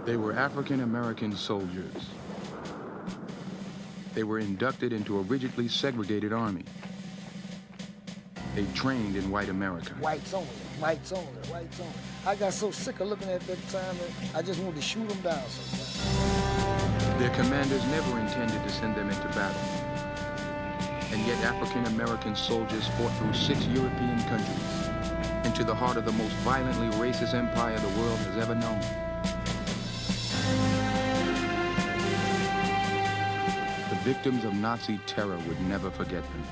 They were African-American soldiers. They were inducted into a rigidly segregated army. They trained in white America. Whites only, whites only, whites only. I got so sick of looking at that time that I just wanted to shoot them down sometimes. Their commanders never intended to send them into battle. And yet African-American soldiers fought through 6 European countries into the heart of the most violently racist empire the world has ever known. The victims of Nazi terror would never forget them.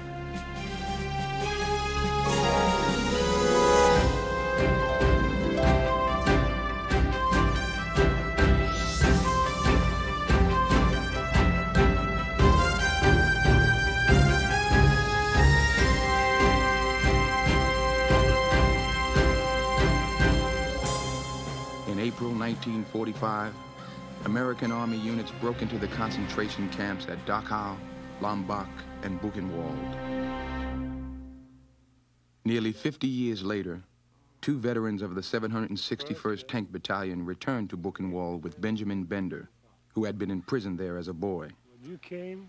In April 1945, American Army units broke into the concentration camps at Dachau, Lombok, and Buchenwald. Nearly 50 years later, 2 veterans of the 761st Tank Battalion returned to Buchenwald with Benjamin Bender, who had been imprisoned there as a boy. When you came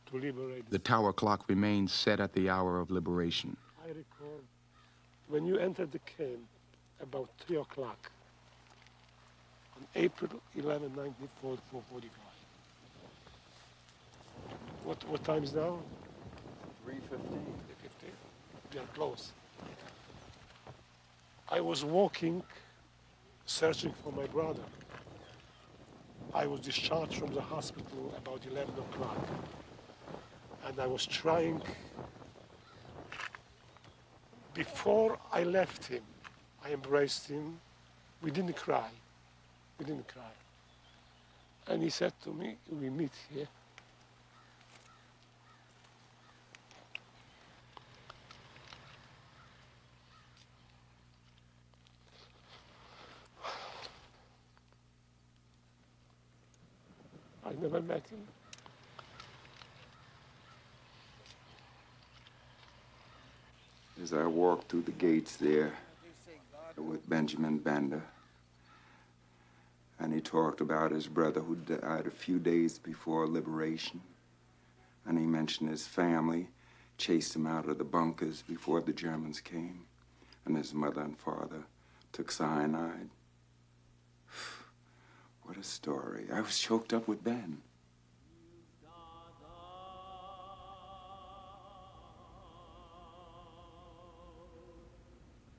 to liberate... The tower clock remained set at the hour of liberation. I recall when you entered the camp about 3 o'clock on April 11, 1945. What time is now? 3:15. 3:15. We are close. I was walking, searching for my brother. I was discharged from the hospital about 11 o'clock. And I was trying, before I left him, I embraced him. We didn't cry. We didn't cry. And he said to me, we meet here. I never met him. As I walked through the gates there with Benjamin Bender, and he talked about his brother who died a few days before liberation, and he mentioned his family chased him out of the bunkers before the Germans came, and his mother and father took cyanide. What a story. I was choked up with Ben.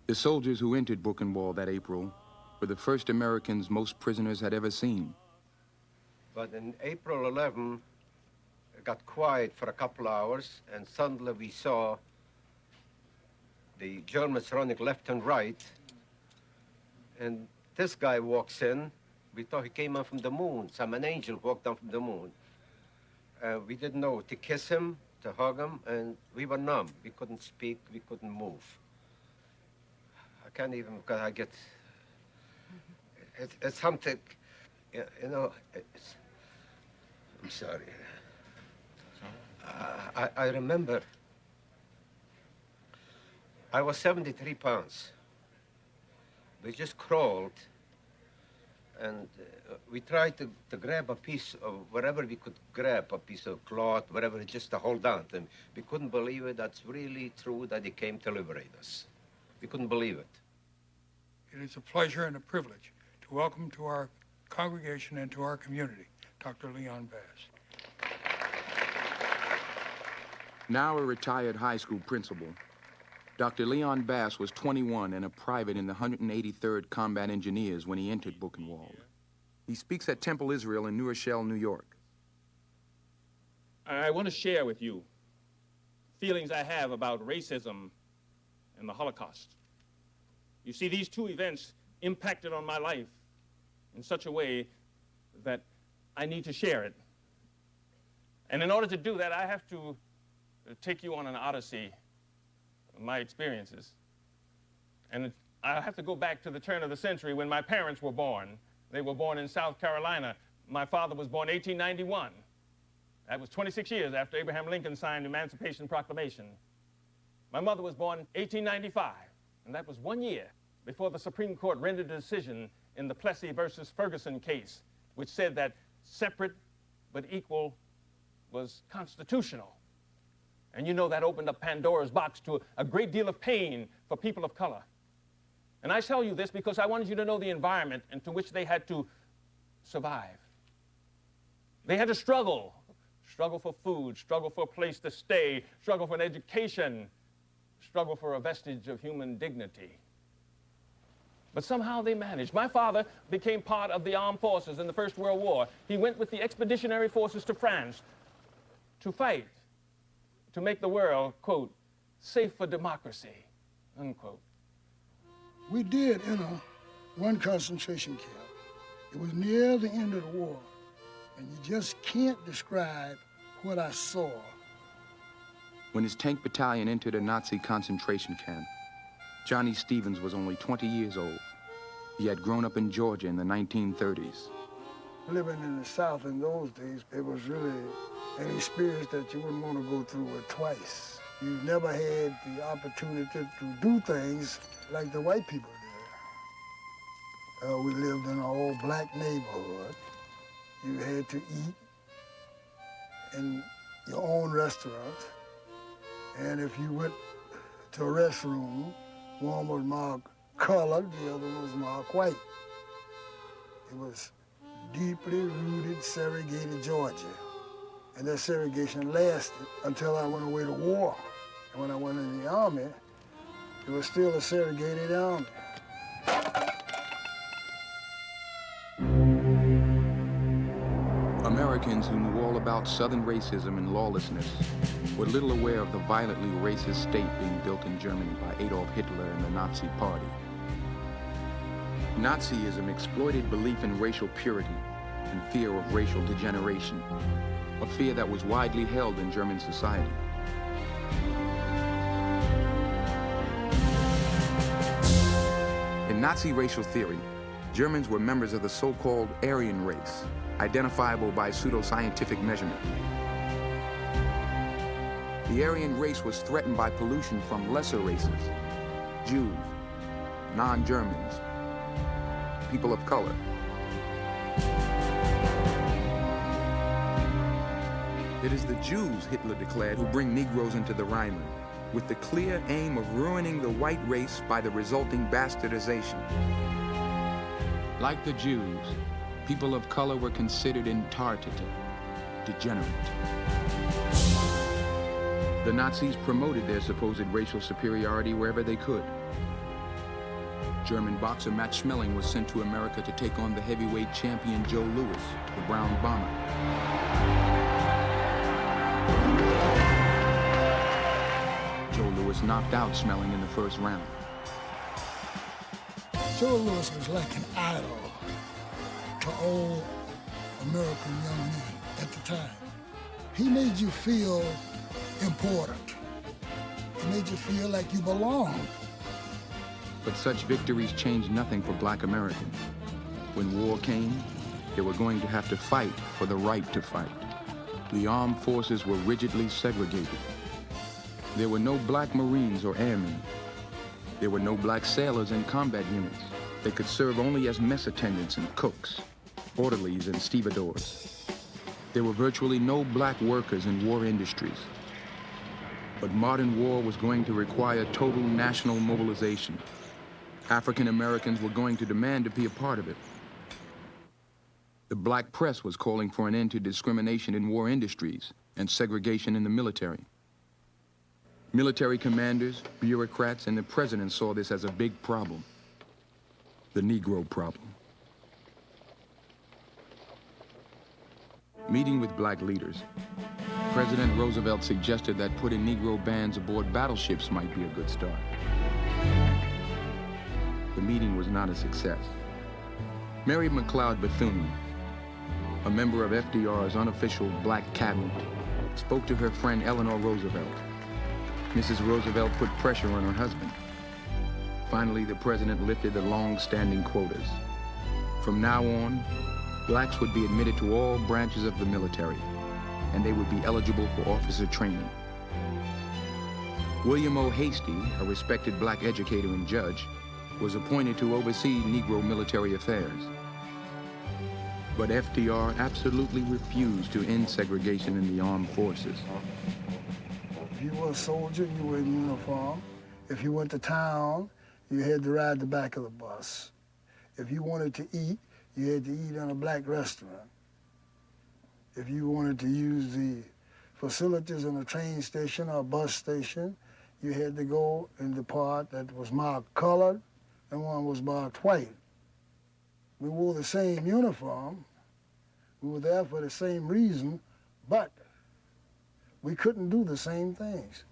The soldiers who entered Buchenwald that April were the first Americans most prisoners had ever seen. But in April 11, it got quiet for a couple hours, and suddenly we saw the Germans running left and right, and this guy walks in. We thought he came out from the moon. An angel walked down from the moon. We didn't know to kiss him, to hug him, and we were numb. We couldn't speak, we couldn't move. I can't even, because I get, it's something, you know, I'm sorry. I remember, I was 73 pounds. We just crawled, and we tried to grab a piece of whatever we could grab, a piece of cloth, whatever, just to hold on to him. We couldn't believe it. That's really true that he came to liberate us. We couldn't believe it. It is a pleasure and a privilege to welcome to our congregation and to our community, Dr. Leon Bass. Now a retired high school principal, Dr. Leon Bass was 21 and a private in the 183rd Combat Engineers when he entered Buchenwald. He speaks at Temple Israel in New Rochelle, New York. I want to share with you feelings I have about racism and the Holocaust. You see, these 2 events impacted on my life in such a way that I need to share it. And in order to do that, I have to take you on an odyssey of my experiences. And I have to go back to the turn of the century when my parents were born. They were born in South Carolina. My father was born 1891. That was 26 years after Abraham Lincoln signed the Emancipation Proclamation. My mother was born 1895, and that was 1 year before the Supreme Court rendered a decision in the Plessy versus Ferguson case, which said that separate but equal was constitutional. And you know that opened up Pandora's box to a great deal of pain for people of color. And I tell you this because I wanted you to know the environment into which they had to survive. They had to struggle for food, struggle for a place to stay, struggle for an education, struggle for a vestige of human dignity. But somehow they managed. My father became part of the armed forces in the First World War. He went with the expeditionary forces to France to fight, to make the world, quote, safe for democracy, unquote. We did enter one concentration camp. It was near the end of the war, and you just can't describe what I saw. When his tank battalion entered a Nazi concentration camp, Johnny Stevens was only 20 years old. He had grown up in Georgia in the 1930s. Living in the South in those days, it was really an experience that you wouldn't want to go through it twice. You never had the opportunity to do things like the white people did. We lived in an all-black neighborhood. You had to eat in your own restaurant. And if you went to a restroom, one was marked colored, the other was marked white. It was deeply rooted, segregated Georgia. And that segregation lasted until I went away to war. And when I went in the Army, it was still a segregated army. Americans who knew all about Southern racism and lawlessness were little aware of the violently racist state being built in Germany by Adolf Hitler and the Nazi Party. Nazism exploited belief in racial purity and fear of racial degeneration, a fear that was widely held in German society. In Nazi racial theory, Germans were members of the so-called Aryan race, identifiable by pseudoscientific measurement. The Aryan race was threatened by pollution from lesser races, Jews, non-Germans, people of color. It is the Jews, Hitler declared, who bring Negroes into the Rhineland, with the clear aim of ruining the white race by the resulting bastardization. Like the Jews, people of color were considered intartata, degenerate. The Nazis promoted their supposed racial superiority wherever they could. German boxer Matt Schmeling was sent to America to take on the heavyweight champion Joe Louis, the Brown Bomber. Joe Louis knocked out Schmeling in the first round. Joe Louis was like an idol to all American young men at the time. He made you feel important. He made you feel like you belonged. But such victories changed nothing for Black Americans. When war came, they were going to have to fight for the right to fight. The armed forces were rigidly segregated. There were no Black Marines or airmen. There were no Black sailors in combat units. They could serve only as mess attendants and cooks, orderlies and stevedores. There were virtually no Black workers in war industries. But modern war was going to require total national mobilization. African Americans were going to demand to be a part of it. The Black press was calling for an end to discrimination in war industries and segregation in the military. Military commanders, bureaucrats, and the president saw this as a big problem. The Negro problem. Meeting with Black leaders, President Roosevelt suggested that putting Negro bands aboard battleships might be a good start. The meeting was not a success. Mary McLeod Bethune, a member of FDR's unofficial Black cabinet, spoke to her friend Eleanor Roosevelt. Mrs. Roosevelt put pressure on her husband. Finally, the president lifted the long-standing quotas. From now on, Blacks would be admitted to all branches of the military, and they would be eligible for officer training. William O. Hasty, a respected Black educator and judge, was appointed to oversee Negro military affairs. But FDR absolutely refused to end segregation in the armed forces. If you were a soldier, you were in uniform. If you went to town, you had to ride the back of the bus. If you wanted to eat, you had to eat in a black restaurant. If you wanted to use the facilities in a train station or a bus station, you had to go in the part that was marked colored and one was marked white. We wore the same uniform. We were there for the same reason, but we couldn't do the same things.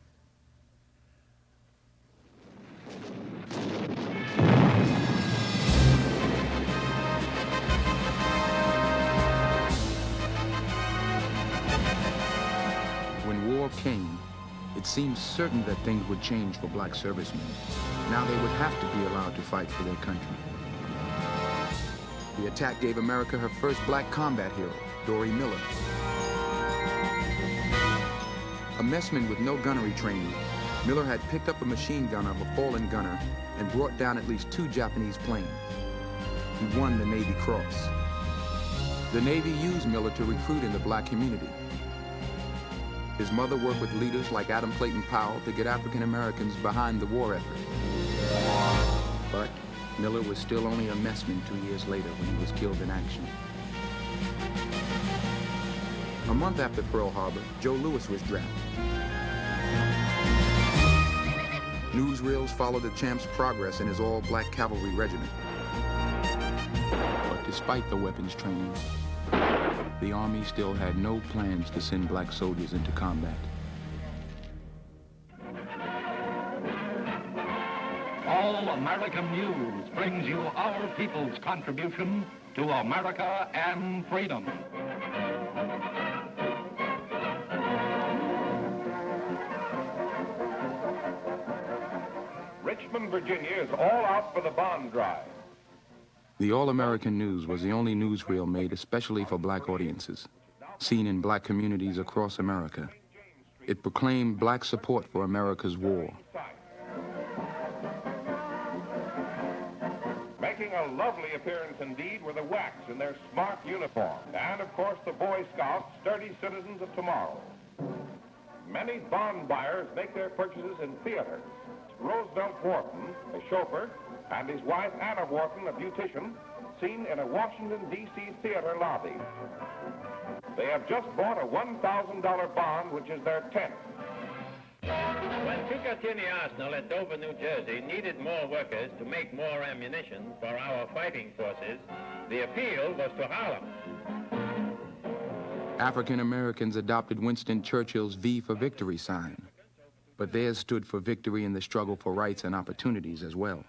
When war came, it seemed certain that things would change for black servicemen. Now they would have to be allowed to fight for their country. The attack gave America her first black combat hero, Dory Miller. A messman with no gunnery training, Miller had picked up a machine gun of a fallen gunner and brought down at least 2 Japanese planes. He won the Navy Cross. The Navy used Miller to recruit in the black community. His mother worked with leaders like Adam Clayton Powell to get African Americans behind the war effort. But Miller was still only a messman 2 years later when he was killed in action. A month after Pearl Harbor, Joe Louis was drafted. Newsreels followed the champ's progress in his all-black cavalry regiment. But despite the weapons training, the Army still had no plans to send black soldiers into combat. All American News brings you our people's contribution to America and freedom. Richmond, Virginia is all out for the bond drive. The All-American News was the only newsreel made especially for black audiences, seen in black communities across America. It proclaimed black support for America's war. Making a lovely appearance indeed were the WACs in their smart uniform, and of course the Boy Scouts, sturdy citizens of tomorrow. Many bond buyers make their purchases in theaters. Roosevelt Wharton, a chauffeur, and his wife Anna Wharton, a beautician, seen in a Washington, D.C. theater lobby. They have just bought a $1,000 bond, which is their 10th. When Picatinny Arsenal at Dover, New Jersey needed more workers to make more ammunition for our fighting forces, the appeal was to Harlem. African Americans adopted Winston Churchill's V for Victory sign, but theirs stood for victory in the struggle for rights and opportunities as well.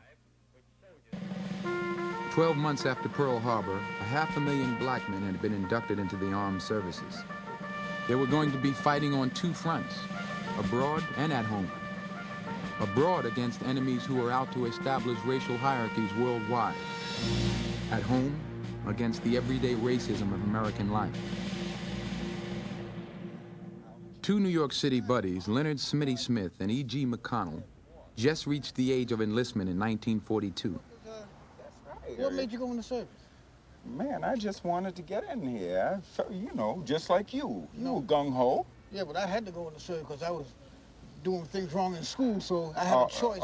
12 months after Pearl Harbor, 500,000 black men had been inducted into the armed services. They were going to be fighting on 2 fronts, abroad and at home. Abroad against enemies who were out to establish racial hierarchies worldwide. At home against the everyday racism of American life. 2 New York City buddies, Leonard Smitty Smith and E.G. McConnell, just reached the age of enlistment in 1942. What made you go in the service? Man, I just wanted to get in here. You know, just like you. You were gung-ho. Yeah, but I had to go in the service because I was doing things wrong in school, so I had a choice.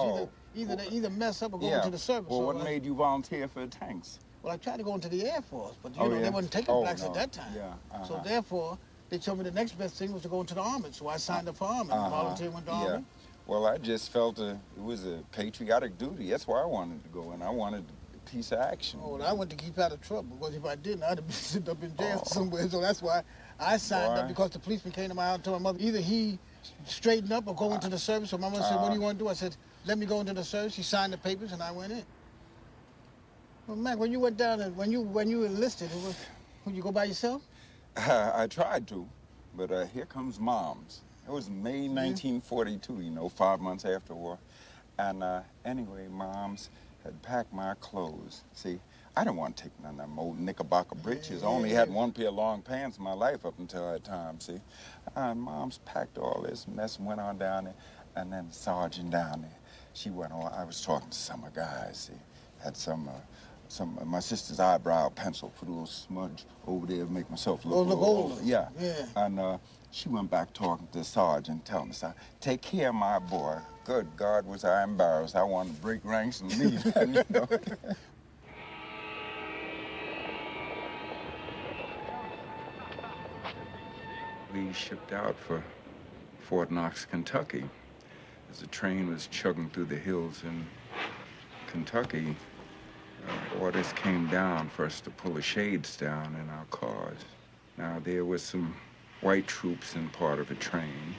Either mess up or go into the service. Well, so what made you volunteer for the tanks? Well, I tried to go into the Air Force, but you know, they wasn't taking blacks at that time. Yeah, So therefore, they told me the next best thing was to go into the Army. So I signed up for Army, volunteered, went to Army. Well, I just felt it was a patriotic duty. That's why I wanted to go in. I wanted a piece of action. Oh, well, I went to keep out of trouble, because if I didn't, I'd have been sitting up in jail somewhere. So that's why I signed up, because the policeman came to my house and told my mother, either he straightened up or go into the service. So my mother said, what do you want to do? I said, let me go into the service. She signed the papers and I went in. Well, Mac, when you went down and when you enlisted, would you go by yourself? I tried to, but here comes Mom's. It was May 1942, you know, 5 months after war. And anyway, Mom's had packed my clothes. See, I didn't want to take none of them old Knickerbocker breeches. I only had 1 pair of long pants in my life up until that time, see. And Mom's packed all this mess and went on down there. And then the sergeant down there she went on. I was talking to some of the guys. They had some my sister's eyebrow pencil, put a little smudge over there to make myself look older. Yeah. Yeah. And she went back talking to the sergeant, telling the sergeant, take care of my boy. Good God, was I embarrassed. I wanted to break ranks and leave. You know? We shipped out for Fort Knox, Kentucky. As the train was chugging through the hills in Kentucky, orders came down for us to pull the shades down in our cars. Now, there was some white troops in part of the train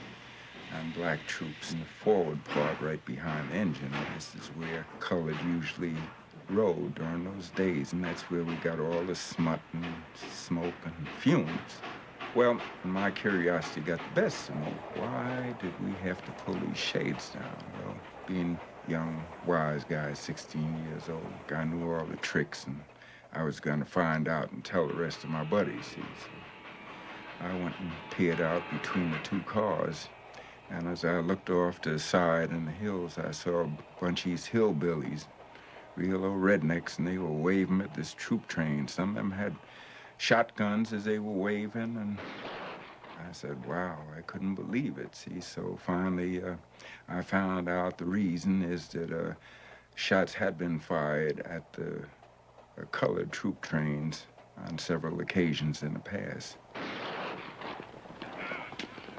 and black troops in the forward part right behind the engine. This is where colored usually rode during those days, and that's where we got all the smut and smoke and fumes. Well, my curiosity got the best of me. Why did we have to pull these shades down? Well, being young, wise guy, 16 years old, I knew all the tricks, and I was going to find out and tell the rest of my buddies. See, so I went and peered out between the two cars, and as I looked off to the side in the hills, I saw a bunch of these hillbillies, real old rednecks, and they were waving at this troop train. Some of them had shotguns as they were waving, and I said, wow, I couldn't believe it. See, so finally I found out the reason is that shots had been fired at the colored troop trains on several occasions in the past.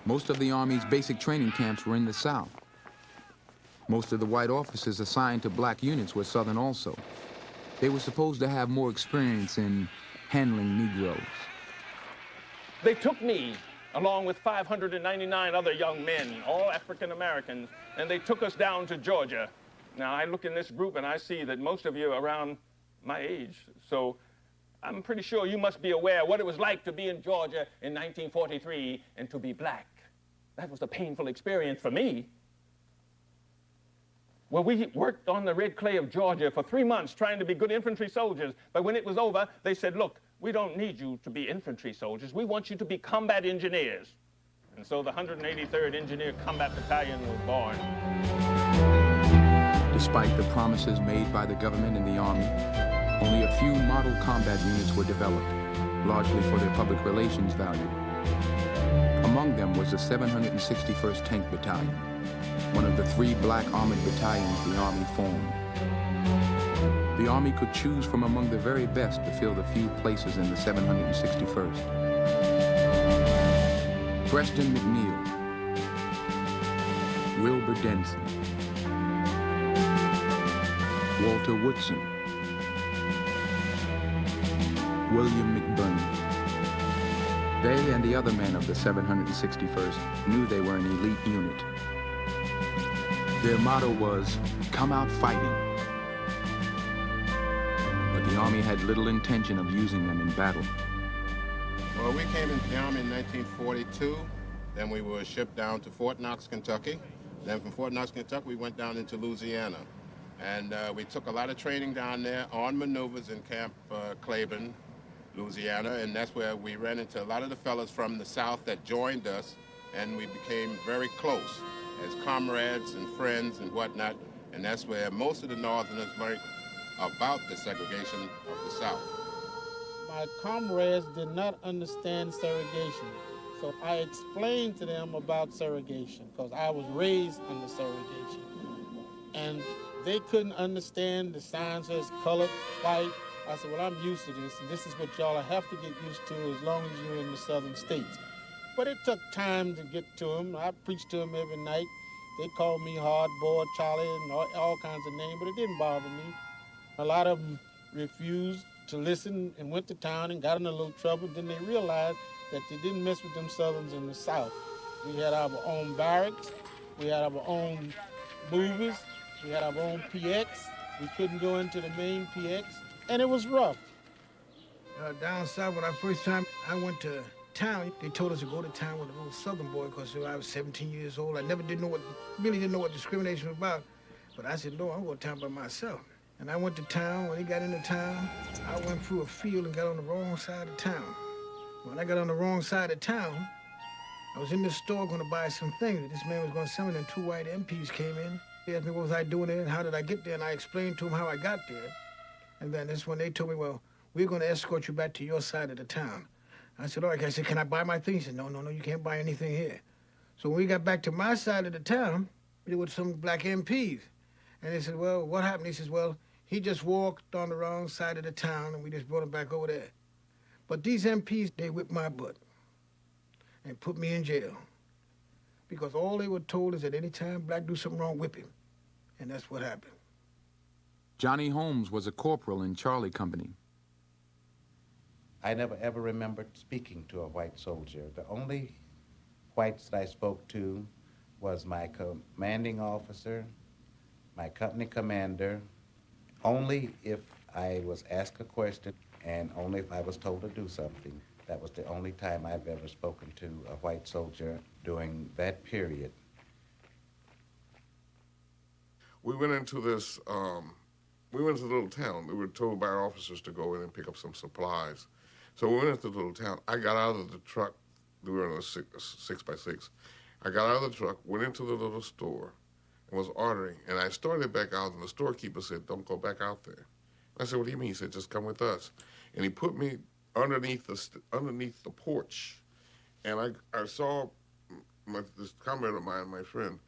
Most of the Army's basic training camps were in the South. Most of the white officers assigned to black units were Southern also. They were supposed to have more experience in handling Negroes. They took me, along with 599 other young men, all African Americans, and they took us down to Georgia. Now, I look in this group and I see that most of you are around my age, so I'm pretty sure you must be aware what it was like to be in Georgia in 1943 and to be black. That was a painful experience for me. Well, we worked on the red clay of Georgia for 3 months trying to be good infantry soldiers, but when it was over, they said, look, we don't need you to be infantry soldiers. We want you to be combat engineers. And so the 183rd Engineer Combat Battalion was born. Despite the promises made by the government and the Army, only a few model combat units were developed, largely for their public relations value. Among them was the 761st Tank Battalion, one of the 3 black armored battalions the Army formed. The Army could choose from among the very best to fill the few places in the 761st. Preston McNeil, Wilbur Denson, Walter Woodson, William McBurney. They and the other men of the 761st knew they were an elite unit. Their motto was, come out fighting. But the Army had little intention of using them in battle. Well, we came into the Army in 1942. Then we were shipped down to Fort Knox, Kentucky. Then from Fort Knox, Kentucky, we went down into Louisiana. And we took a lot of training down there on maneuvers in Camp Claiborne, Louisiana, and that's where we ran into a lot of the fellas from the South that joined us, and we became very close as comrades and friends and whatnot, and that's where most of the Northerners learned about the segregation of the South. My comrades did not understand segregation, so I explained to them about segregation, because I was raised under segregation. And they couldn't understand the signs as colored, white. I said, well, I'm used to this, and this is what y'all have to get used to as long as you're in the southern states. But it took time to get to them. I preached to them every night. They called me hardboiled Charlie and all kinds of names, but it didn't bother me. A lot of them refused to listen and went to town and got in a little trouble. Then they realized that they didn't mess with them Southerns in the South. We had our own barracks. We had our own movies. We had our own PX. We couldn't go into the main PX, and it was rough. Down south, when I first time I went to town, they told us to go to town with a little Southern boy because I was 17 years old. I really didn't know what discrimination was about. But I said, no, I'm going to town by myself. And I went to town. When he got into town, I went through a field and got on the wrong side of town. When I got on the wrong side of town, I was in the store going to buy some things. This man was going to sell me, and 2 white MPs came in. He asked me what was I doing there and how did I get there, and I explained to him how I got there. And then that's when they told me, well, we're going to escort you back to your side of the town. I said, all right. I said, can I buy my things? He said, no, you can't buy anything here. So when we got back to my side of the town, there were some black MPs. And they said, well, what happened? He says, well, he just walked on the wrong side of the town, and we just brought him back over there. But these MPs, they whipped my butt and put me in jail. Because all they were told is that any time black do something wrong, whip him. And that's what happened. Johnny Holmes was a corporal in Charlie Company. I never ever remembered speaking to a white soldier. The only whites that I spoke to was my commanding officer, my company commander, only if I was asked a question and only if I was told to do something. That was the only time I've ever spoken to a white soldier during that period. We went into this, we went to the little town. We were told by our officers to go in and pick up some supplies. So we went into the little town. I got out of the truck. We were in a 6x6. I got out of the truck, went into the little store, and was ordering. And I started back out, and the storekeeper said, don't go back out there. I said, what do you mean? He said, just come with us. And he put me underneath the porch. And I saw this comrade of mine, my friend,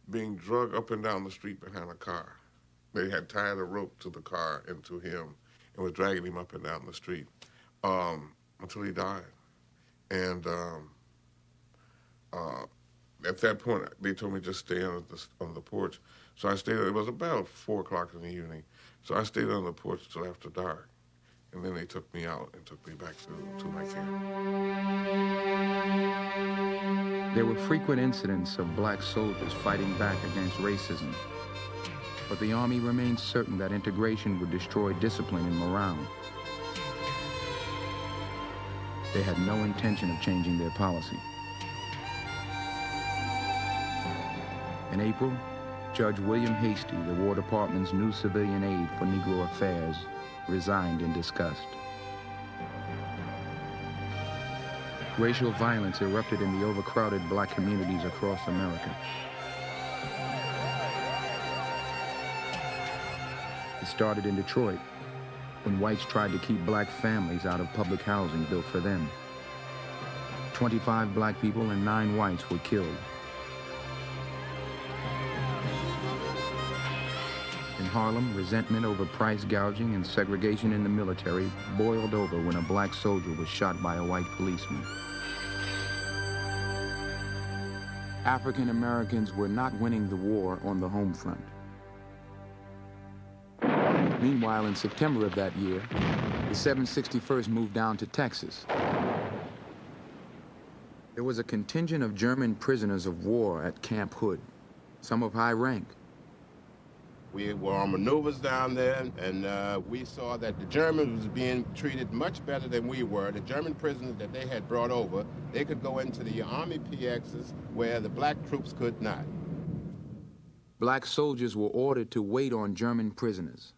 being dragged up and down the street behind a car. They had tied a rope to the car and to him and was dragging him up and down the street until he died. And at that point, they told me just stay on the porch. So I stayed. It was about 4 o'clock in the evening. So I stayed on the porch till after dark. And then they took me out and took me back to my camp. There were frequent incidents of black soldiers fighting back against racism. But the Army remained certain that integration would destroy discipline and morale. They had no intention of changing their policy. In April, Judge William Hastie, the War Department's new civilian aide for Negro Affairs, resigned in disgust. Racial violence erupted in the overcrowded black communities across America. It started in Detroit, when whites tried to keep black families out of public housing built for them. 25 black people and 9 whites were killed. In Harlem, resentment over price gouging and segregation in the military boiled over when a black soldier was shot by a white policeman. African Americans were not winning the war on the home front. Meanwhile, in September of that year, the 761st moved down to Texas. There was a contingent of German prisoners of war at Camp Hood, some of high rank. We were on maneuvers down there, and we saw that the Germans was being treated much better than we were. The German prisoners that they had brought over, they could go into the Army PXs where the black troops could not. Black soldiers were ordered to wait on German prisoners.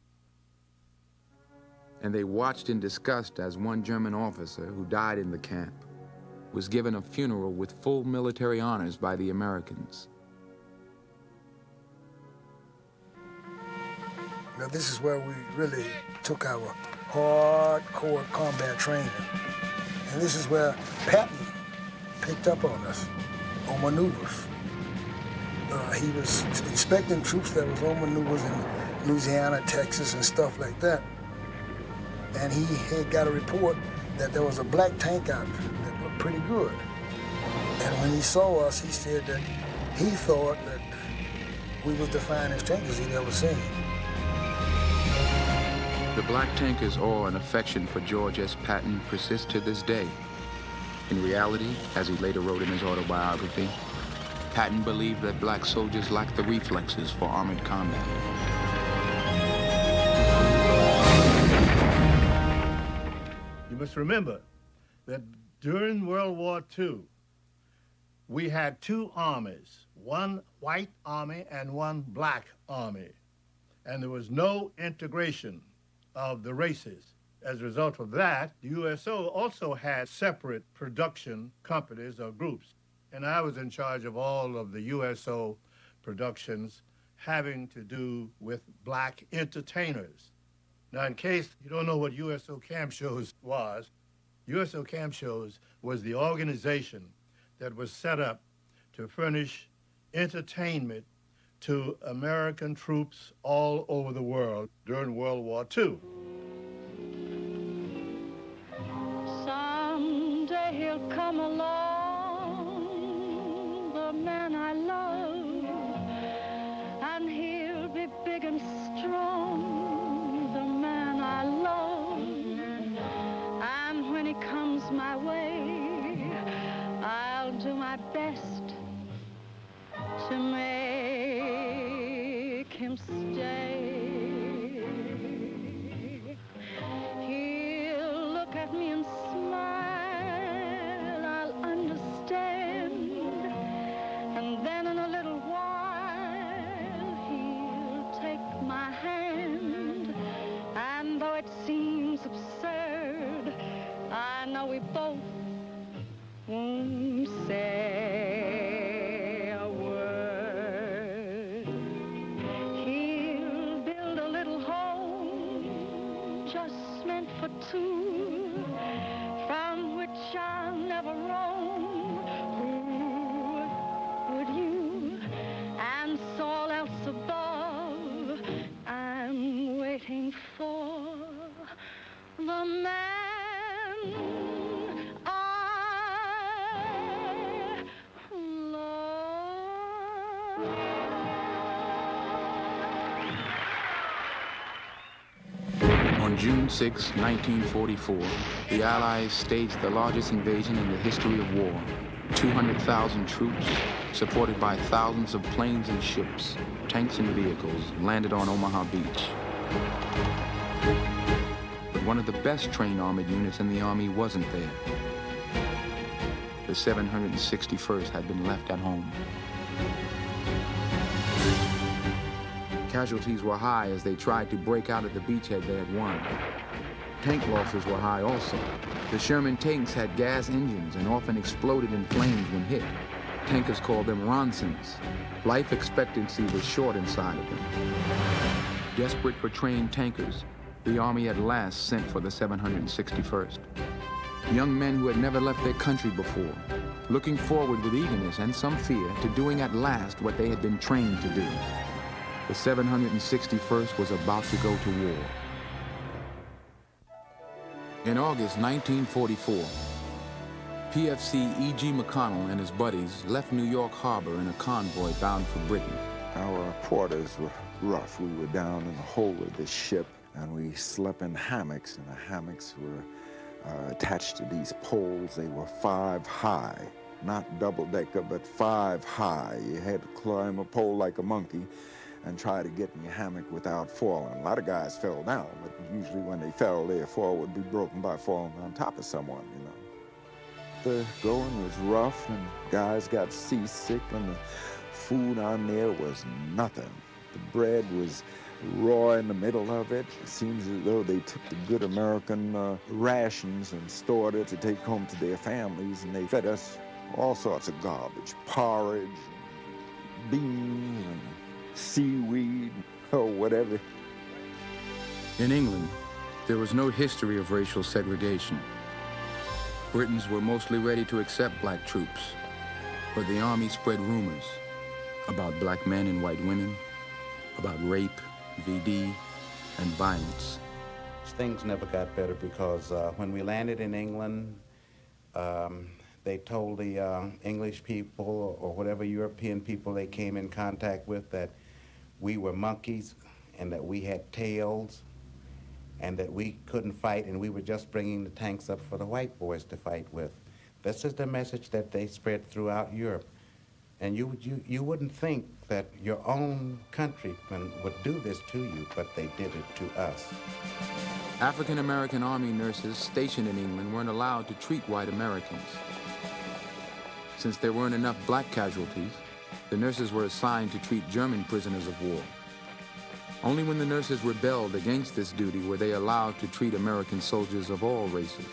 And they watched in disgust as one German officer who died in the camp was given a funeral with full military honors by the Americans. Now this is where we really took our hardcore combat training. And this is where Patton picked up on us, on maneuvers. He was inspecting troops that was on maneuvers in Louisiana, Texas, and stuff like that. And he had got a report that there was a black tank out there that looked pretty good. And when he saw us, he said that he thought that we was the finest tankers he'd ever seen. The black tanker's awe and affection for George S. Patton persists to this day. In reality, as he later wrote in his autobiography, Patton believed that black soldiers lacked the reflexes for armored combat. You must remember that during World War II, we had 2 armies, one white army and one black army. And there was no integration of the races. As a result of that, the USO also had separate production companies or groups. And I was in charge of all of the USO productions having to do with black entertainers. Now, in case you don't know what USO Camp Shows was, USO Camp Shows was the organization that was set up to furnish entertainment to American troops all over the world during World War II. Someday he'll come along, the man I love, and he'll be big and strong, the man I love. And when he comes my way, I'll do my best to make him stay. He'll look at me and smile, I'll understand, and then in a little while he'll take my hand, and though it seems absurd, I know we both won't say a word. He'll build a little home just meant for two, from which I'll never roam. Who would you? And so all else above, I'm waiting for the man I On June 6, 1944, the Allies staged the largest invasion in the history of war. 200,000 troops, supported by thousands of planes and ships, tanks and vehicles, landed on Omaha Beach. But one of the best trained armored units in the Army wasn't there. The 761st had been left at home. Casualties were high as they tried to break out at the beachhead they had won. Tank losses were high also. The Sherman tanks had gas engines and often exploded in flames when hit. Tankers called them Ronsons. Life expectancy was short inside of them. Desperate for trained tankers, the Army at last sent for the 761st. Young men who had never left their country before, looking forward with eagerness and some fear to doing at last what they had been trained to do. The 761st was about to go to war. In August 1944, PFC E.G. McConnell and his buddies left New York Harbor in a convoy bound for Britain. Our quarters were rough. We were down in the hold of this ship, and we slept in hammocks, and the hammocks were attached to these poles. They were 5 high, not double-decker, but 5 high. You had to climb a pole like a monkey and try to get in your hammock without falling. A lot of guys fell down, but usually when they fell, their fall would be broken by falling on top of someone, you know. The going was rough, and guys got seasick, and the food on there was nothing. The bread was raw in the middle of it. It seems as though they took the good American rations and stored it to take home to their families, and they fed us all sorts of garbage, porridge, and beans, and seaweed, or whatever. In England, there was no history of racial segregation. Britons were mostly ready to accept black troops, but the Army spread rumors about black men and white women, about rape, VD, and violence. Things never got better because when we landed in England, they told the English people or whatever European people they came in contact with that we were monkeys and that we had tails and that we couldn't fight and we were just bringing the tanks up for the white boys to fight with. This is the message that they spread throughout Europe. And you wouldn't think that your own countrymen would do this to you, but they did it to us. African-American Army nurses stationed in England weren't allowed to treat white Americans. Since there weren't enough black casualties, the nurses were assigned to treat German prisoners of war. Only when the nurses rebelled against this duty were they allowed to treat American soldiers of all races.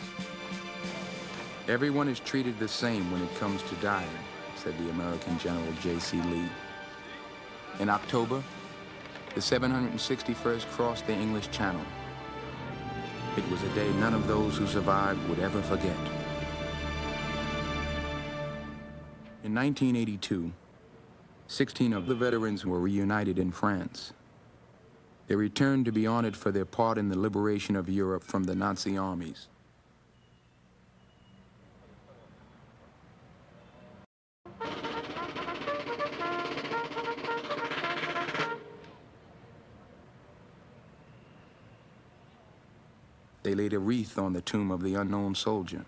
Everyone is treated the same when it comes to dying, said the American General J.C. Lee. In October, the 761st crossed the English Channel. It was a day none of those who survived would ever forget. In 1982, 16 of the veterans were reunited in France. They returned to be honored for their part in the liberation of Europe from the Nazi armies. They laid a wreath on the tomb of the unknown soldier.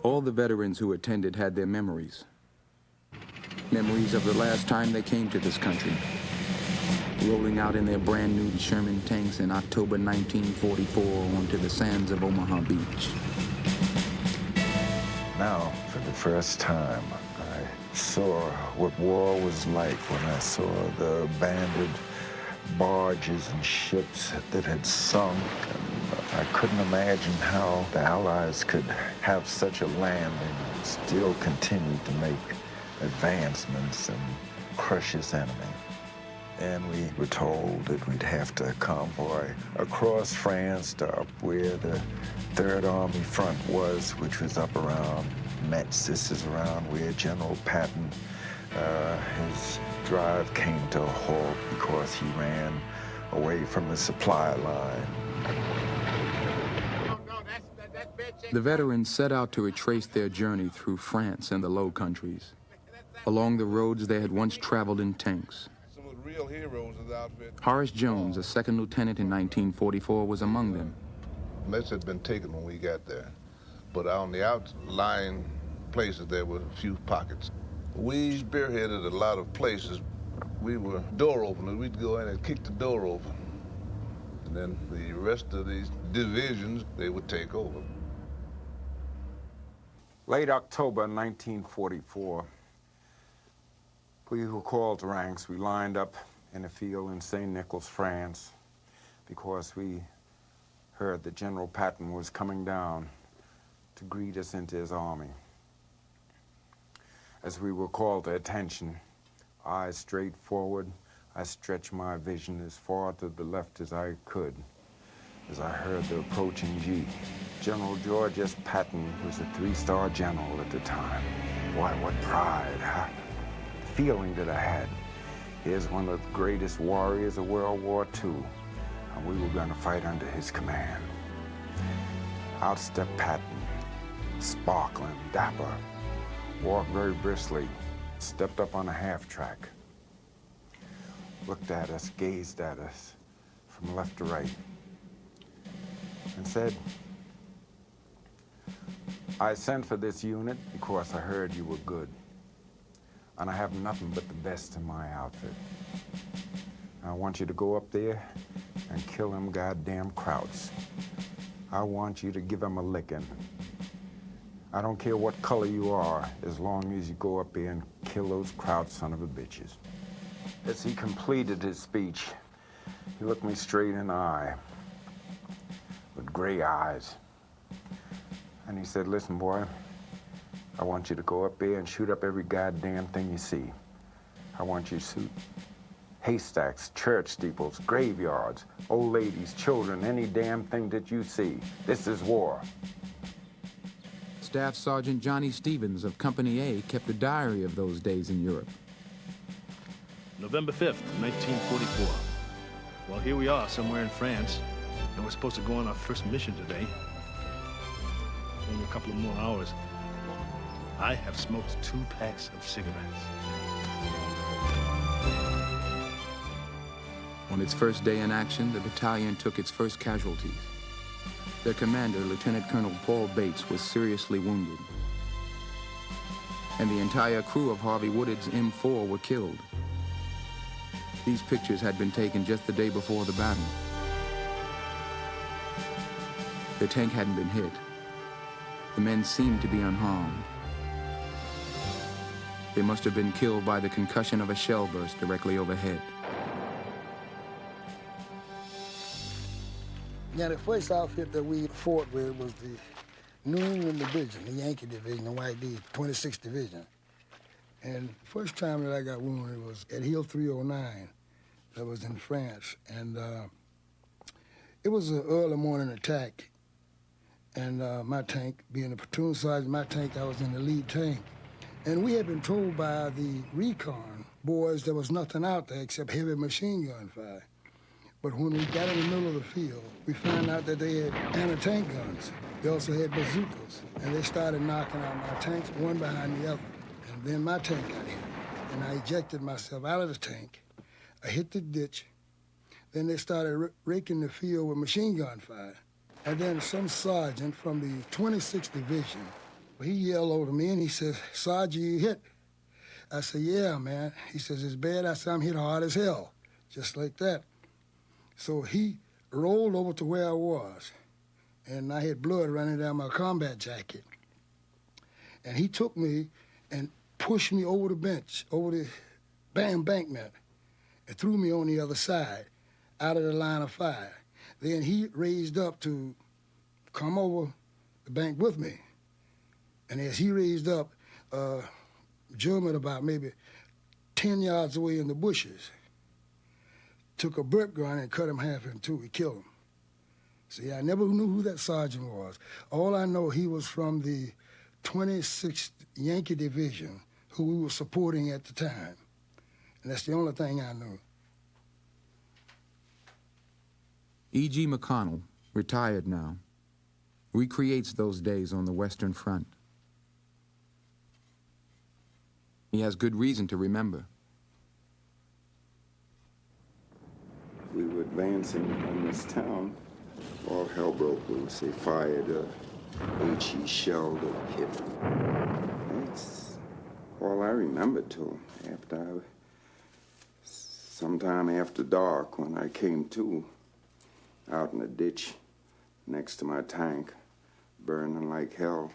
All the veterans who attended had their memories. Memories of the last time they came to this country, rolling out in their brand new Sherman tanks in October 1944 onto the sands of Omaha Beach. Now, for the first time, I saw what war was like when I saw the abandoned barges and ships that had sunk. And I couldn't imagine how the Allies could have such a landing and still continue to make advancements and crush his enemy. And we were told that we'd have to convoy across France to up where the Third Army front was, which was up around Metz. This is around where General Patton, his drive came to a halt because he ran away from the supply line. The veterans set out to retrace their journey through France and the Low Countries, along the roads they had once traveled in tanks. Some of the real heroes of the outfit. Horace Jones, a second lieutenant in 1944, was among them. Metz had been taken when we got there, but on the outlying places there were a few pockets. We spearheaded a lot of places. We were door openers. We'd go in and kick the door open. And then the rest of these divisions, they would take over. Late October 1944, we were called to ranks. We lined up in a field in St. Nicholas, France, because we heard that General Patton was coming down to greet us into his army. As we were called to attention, eyes straight forward, I stretched my vision as far to the left as I could as I heard the approaching Jeep. General George S. Patton was a three-star general at the time. Boy, what pride, huh? The feeling that I had. Here's one of the greatest warriors of World War II, and we were going to fight under his command. Out stepped Patton, sparkling, dapper, walked very briskly, stepped up on a half-track, looked at us, gazed at us from left to right, and said, "I sent for this unit because I heard you were good, and I have nothing but the best in my outfit. I want you to go up there and kill them goddamn Krauts. I want you to give them a licking. I don't care what color you are, as long as you go up there and kill those Kraut son of a bitches." As he completed his speech, he looked me straight in the eye with gray eyes. And he said, "Listen, boy, I want you to go up there and shoot up every goddamn thing you see. I want you to shoot haystacks, church steeples, graveyards, old ladies, children, any damn thing that you see. This is war." Staff Sergeant Johnny Stevens of Company A kept a diary of those days in Europe. November 5th, 1944. Well, here we are, somewhere in France, and we're supposed to go on our first mission today. Only a couple of more hours. I have smoked 2 packs of cigarettes. On its first day in action, the battalion took its first casualties. Their commander, Lieutenant Colonel Paul Bates, was seriously wounded. and the entire crew of Harvey Woodard's M4 were killed. These pictures had been taken just the day before the battle. The tank hadn't been hit. The men seemed to be unharmed. They must have been killed by the concussion of a shell burst directly overhead. Yeah, the first outfit that we fought with was the New England Division, the Yankee Division, the White D, 26th Division. And the first time that I got wounded was at Hill 309, that was in France. And it was an early morning attack. And my tank, being a platoon sergeant, my tank, I was in the lead tank. And we had been told by the recon boys there was nothing out there except heavy machine gun fire. But when we got in the middle of the field, we found out that they had anti-tank guns. They also had bazookas. And they started knocking out my tanks, one behind the other. And then my tank got hit. And I ejected myself out of the tank. I hit the ditch. Then they started raking the field with machine gun fire. And then some sergeant from the 26th Division, he yelled over me and he says, "Sergeant, you hit?" I said, "Yeah, man." He says, "It's bad." I said, "I'm hit hard as hell," just like that. So he rolled over to where I was, and I had blood running down my combat jacket. And he took me and pushed me over the bench, over the embankment, and threw me on the other side, out of the line of fire. Then he raised up to come over the bank with me. And as he raised up, German about maybe 10 yards away in the bushes, took a brick gun and cut him half in two. He killed him. See, I never knew who that sergeant was. All I know, he was from the 26th Yankee Division, who we were supporting at the time. And that's the only thing I knew. E.G. McConnell, retired now, recreates those days on the Western Front. He has good reason to remember. We were advancing on this town. All hell broke loose. They fired a HE shell that hit. That's all I remember till sometime after dark when I came to, out in a ditch next to my tank, burning like hell.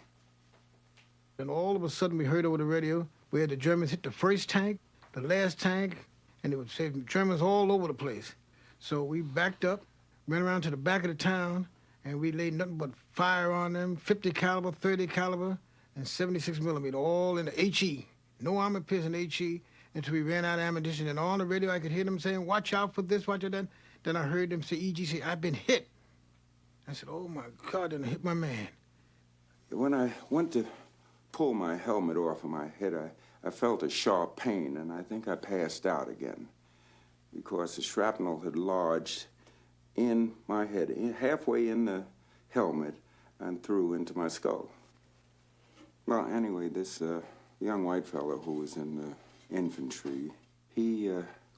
And all of a sudden we heard over the radio where the Germans hit the first tank, the last tank, and it would say Germans all over the place. So we backed up, ran around to the back of the town, and we laid nothing but fire on them, 50 caliber, 30 caliber, and 76 millimeter, all in the HE. No armor piercing HE until we ran out of ammunition. And on the radio I could hear them saying, "Watch out for this, watch out that." Then I heard them say, "EG say, I've been hit." I said, "Oh my God, then I hit my man." When I went to pull my helmet off of my head, I felt a sharp pain, and I think I passed out again because the shrapnel had lodged in my head, halfway in the helmet and through into my skull. Well, anyway, this young white fellow who was in the infantry, he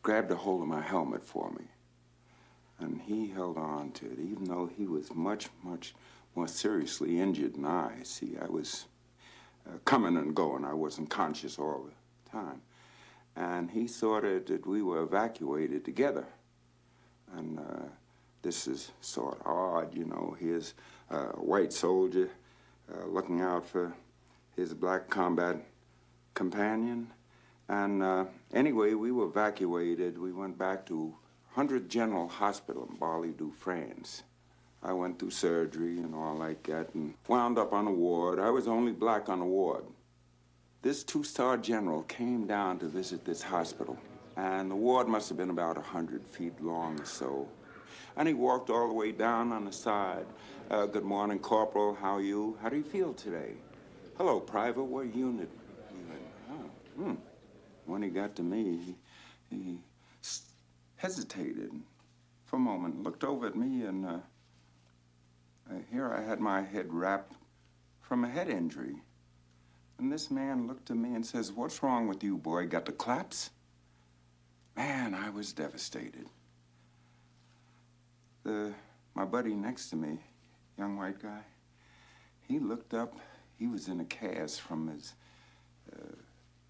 grabbed a hold of my helmet for me, and he held on to it, even though he was much, much more seriously injured than I. See, I was coming and going. I wasn't conscious all the time. And he thought that we were evacuated together. And this is sort of odd, you know. Here's a white soldier looking out for his black combat companion. And anyway, we were evacuated. We went back to 100th General Hospital in Bar-le-Duc, France. I went through surgery and all like that and wound up on a ward. I was the only black on the ward. This two-star general came down to visit this hospital, and the ward must have been about 100 feet long or so. And he walked all the way down on the side. "Good morning, Corporal. How are you? How do you feel today?" "Hello, Private. What unit?" When he got to me, he hesitated for a moment, looked over at me, and here I had my head wrapped from a head injury. And this man looked at me and says, "What's wrong with you, boy? Got the claps?" Man, I was devastated. My buddy next to me, young white guy, he looked up. He was in a cast from his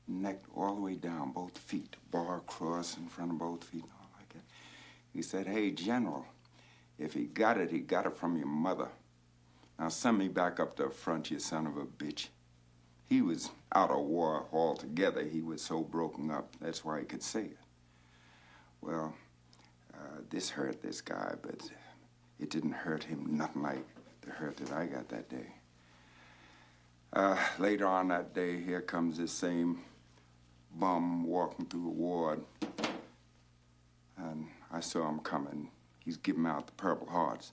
neck all the way down, both feet, bar across in front of both feet and all like that. He said, "Hey, General, if he got it from your mother. Now send me back up to the front, you son of a bitch." He was out of war altogether. He was so broken up. That's why he could say it. Well, this hurt this guy, but it didn't hurt him nothing like the hurt that I got that day. Later on that day, here comes this same bum walking through the ward. And I saw him coming. He's giving out the Purple Hearts.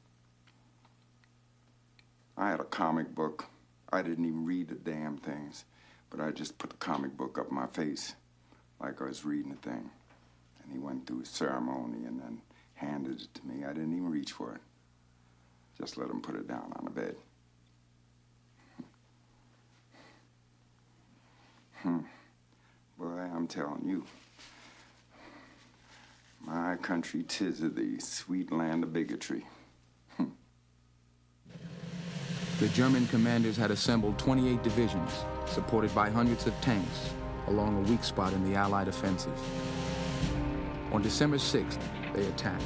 I had a comic book. I didn't even read the damn things, but I just put the comic book up my face like I was reading the thing. And he went through his ceremony and then handed it to me. I didn't even reach for it. Just let him put it down on the bed. Boy, I'm telling you, my country 'tis of the sweet land of bigotry. The German commanders had assembled 28 divisions, supported by hundreds of tanks, along a weak spot in the Allied offensive. On December 6th, they attacked,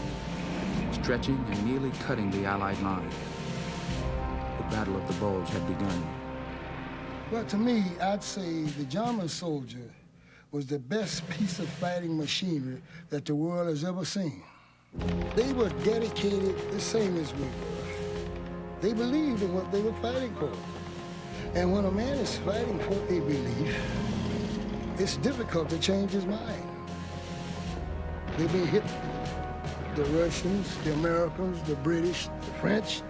stretching and nearly cutting the Allied line. The Battle of the Bulge had begun. Well, to me, I'd say the German soldier was the best piece of fighting machinery that the world has ever seen. They were dedicated the same as we were. They believed in what they were fighting for. And when a man is fighting for a belief, it's difficult to change his mind. They've been hit. The Russians, the Americans, the British, the French,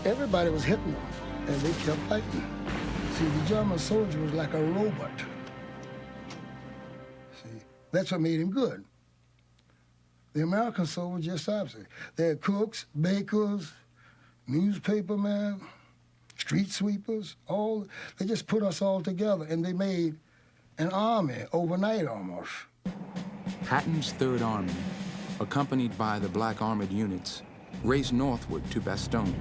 everybody was hitting them, and they kept fighting. See, the German soldier was like a robot. See, that's what made him good. The American soldier was just opposite. They had cooks, bakers, newspapermen, street sweepers, they just put us all together, and they made an army overnight almost. Patton's Third Army, accompanied by the black armored units, raced northward to Bastogne,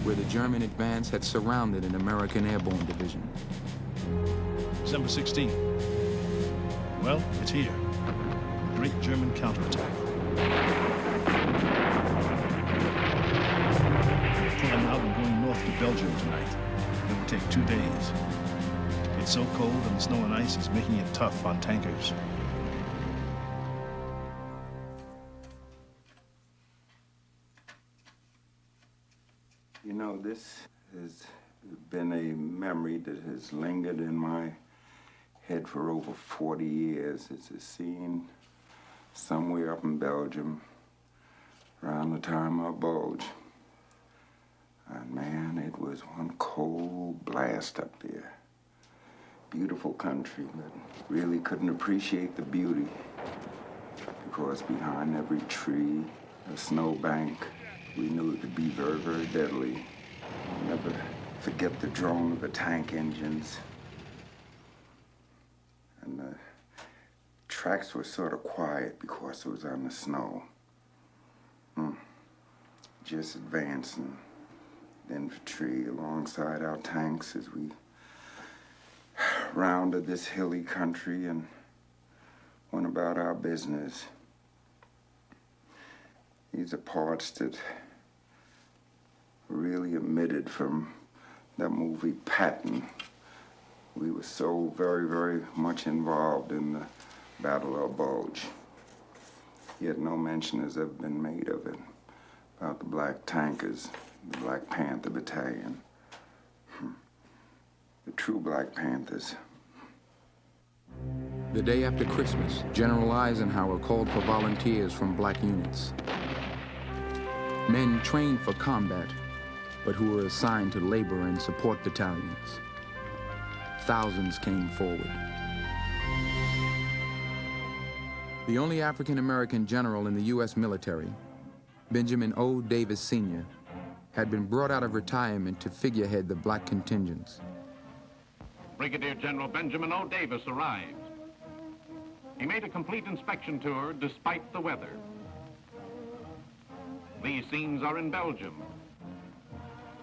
where the German advance had surrounded an American airborne division. December 16th. Well, it's here. The great German counterattack. Pulling out and going north to Belgium tonight. It will take 2 days. It's so cold and the snow and ice is making it tough on tankers. You know, this has been a memory that has lingered in my head for over 40 years. It's a scene somewhere up in Belgium around the time of Bulge. And man, it was one cold blast up there. Beautiful country, but really couldn't appreciate the beauty because behind every tree, a snowbank, we knew it could be very, very deadly. I'll never forget the drone of the tank engines. And the tracks were sort of quiet because it was on the snow. Just advancing the infantry alongside our tanks as we rounded this hilly country and went about our business. These are parts that really omitted from that movie Patton. We were so very, very much involved in the Battle of Bulge. Yet no mention has ever been made of it, about the black tankers, the Black Panther Battalion. The true Black Panthers. The day after Christmas, General Eisenhower called for volunteers from black units. Men trained for combat, but who were assigned to labor and support battalions. Thousands came forward. The only African-American general in the U.S. military, Benjamin O. Davis Sr., had been brought out of retirement to figurehead the black contingents. Brigadier General Benjamin O. Davis arrived. He made a complete inspection tour despite the weather. These scenes are in Belgium.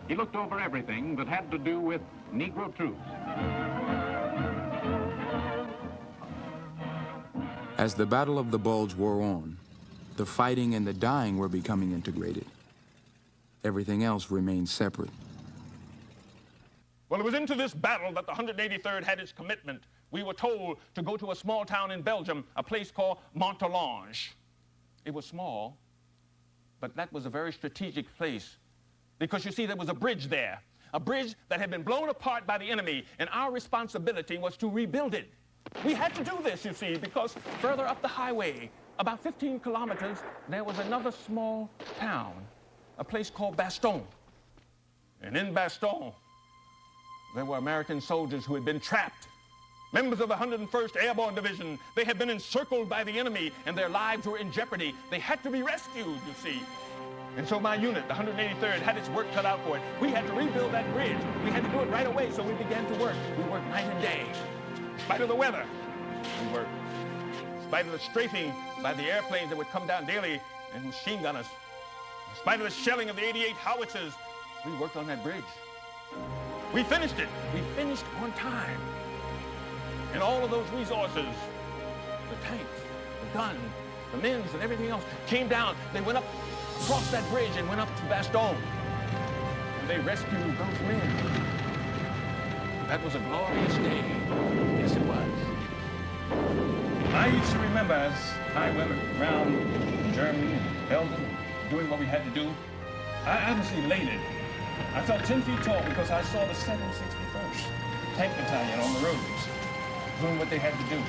He looked over everything that had to do with Negro troops. As the Battle of the Bulge wore on, the fighting and the dying were becoming integrated. Everything else remained separate. Well, it was into this battle that the 183rd had its commitment. We were told to go to a small town in Belgium, a place called Montalange. It was small, but that was a very strategic place because, you see, there was a bridge there, a bridge that had been blown apart by the enemy, and our responsibility was to rebuild it. We had to do this, you see, because further up the highway, about 15 kilometers, there was another small town, a place called Bastogne. And in Bastogne, there were American soldiers who had been trapped, members of the 101st Airborne Division. They had been encircled by the enemy, and their lives were in jeopardy. They had to be rescued, you see. And so my unit, the 183rd, had its work cut out for it. We had to rebuild that bridge. We had to do it right away, so we began to work. We worked night and day. In spite of the weather, we worked. In spite of the strafing by the airplanes that would come down daily and machine gun us. In spite of the shelling of the 88 howitzers, we worked on that bridge. We finished it. We finished on time. And all of those resources, the tanks, the guns, the men, and everything else came down. They went up across that bridge and went up to Bastogne. And they rescued those men. That was a glorious day. Yes, it was. I used to remember as I went around Germany and Belgium doing what we had to do, I was elated. I felt 10 feet tall because I saw the 761st Tank Battalion on the roads doing what they had to do.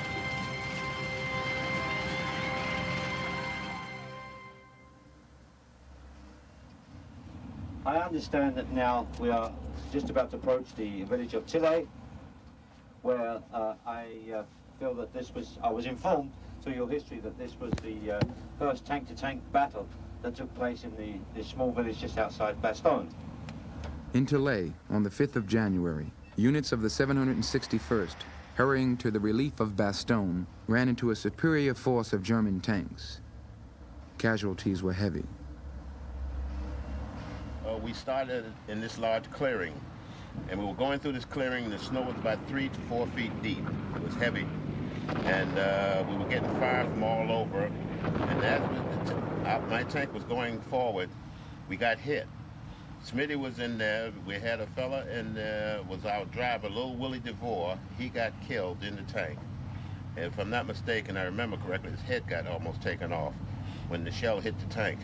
I understand that now we are just about to approach the village of Tilley, where I feel that I was informed through your history that this was the first tank-to-tank battle that took place in the small village just outside Bastogne. In Tilley, on the 5th of January, units of the 761st, hurrying to the relief of Bastogne, ran into a superior force of German tanks. Casualties were heavy. We started in this large clearing, and we were going through this clearing, and the snow was about 3 to 4 feet deep. It was heavy, and we were getting fire from all over, and as my tank was going forward, we got hit. Smitty was in there. We had a fella in there, was our driver, Lil Willie DeVore. He got killed in the tank. And if I'm not mistaken, I remember correctly, his head got almost taken off when the shell hit the tank.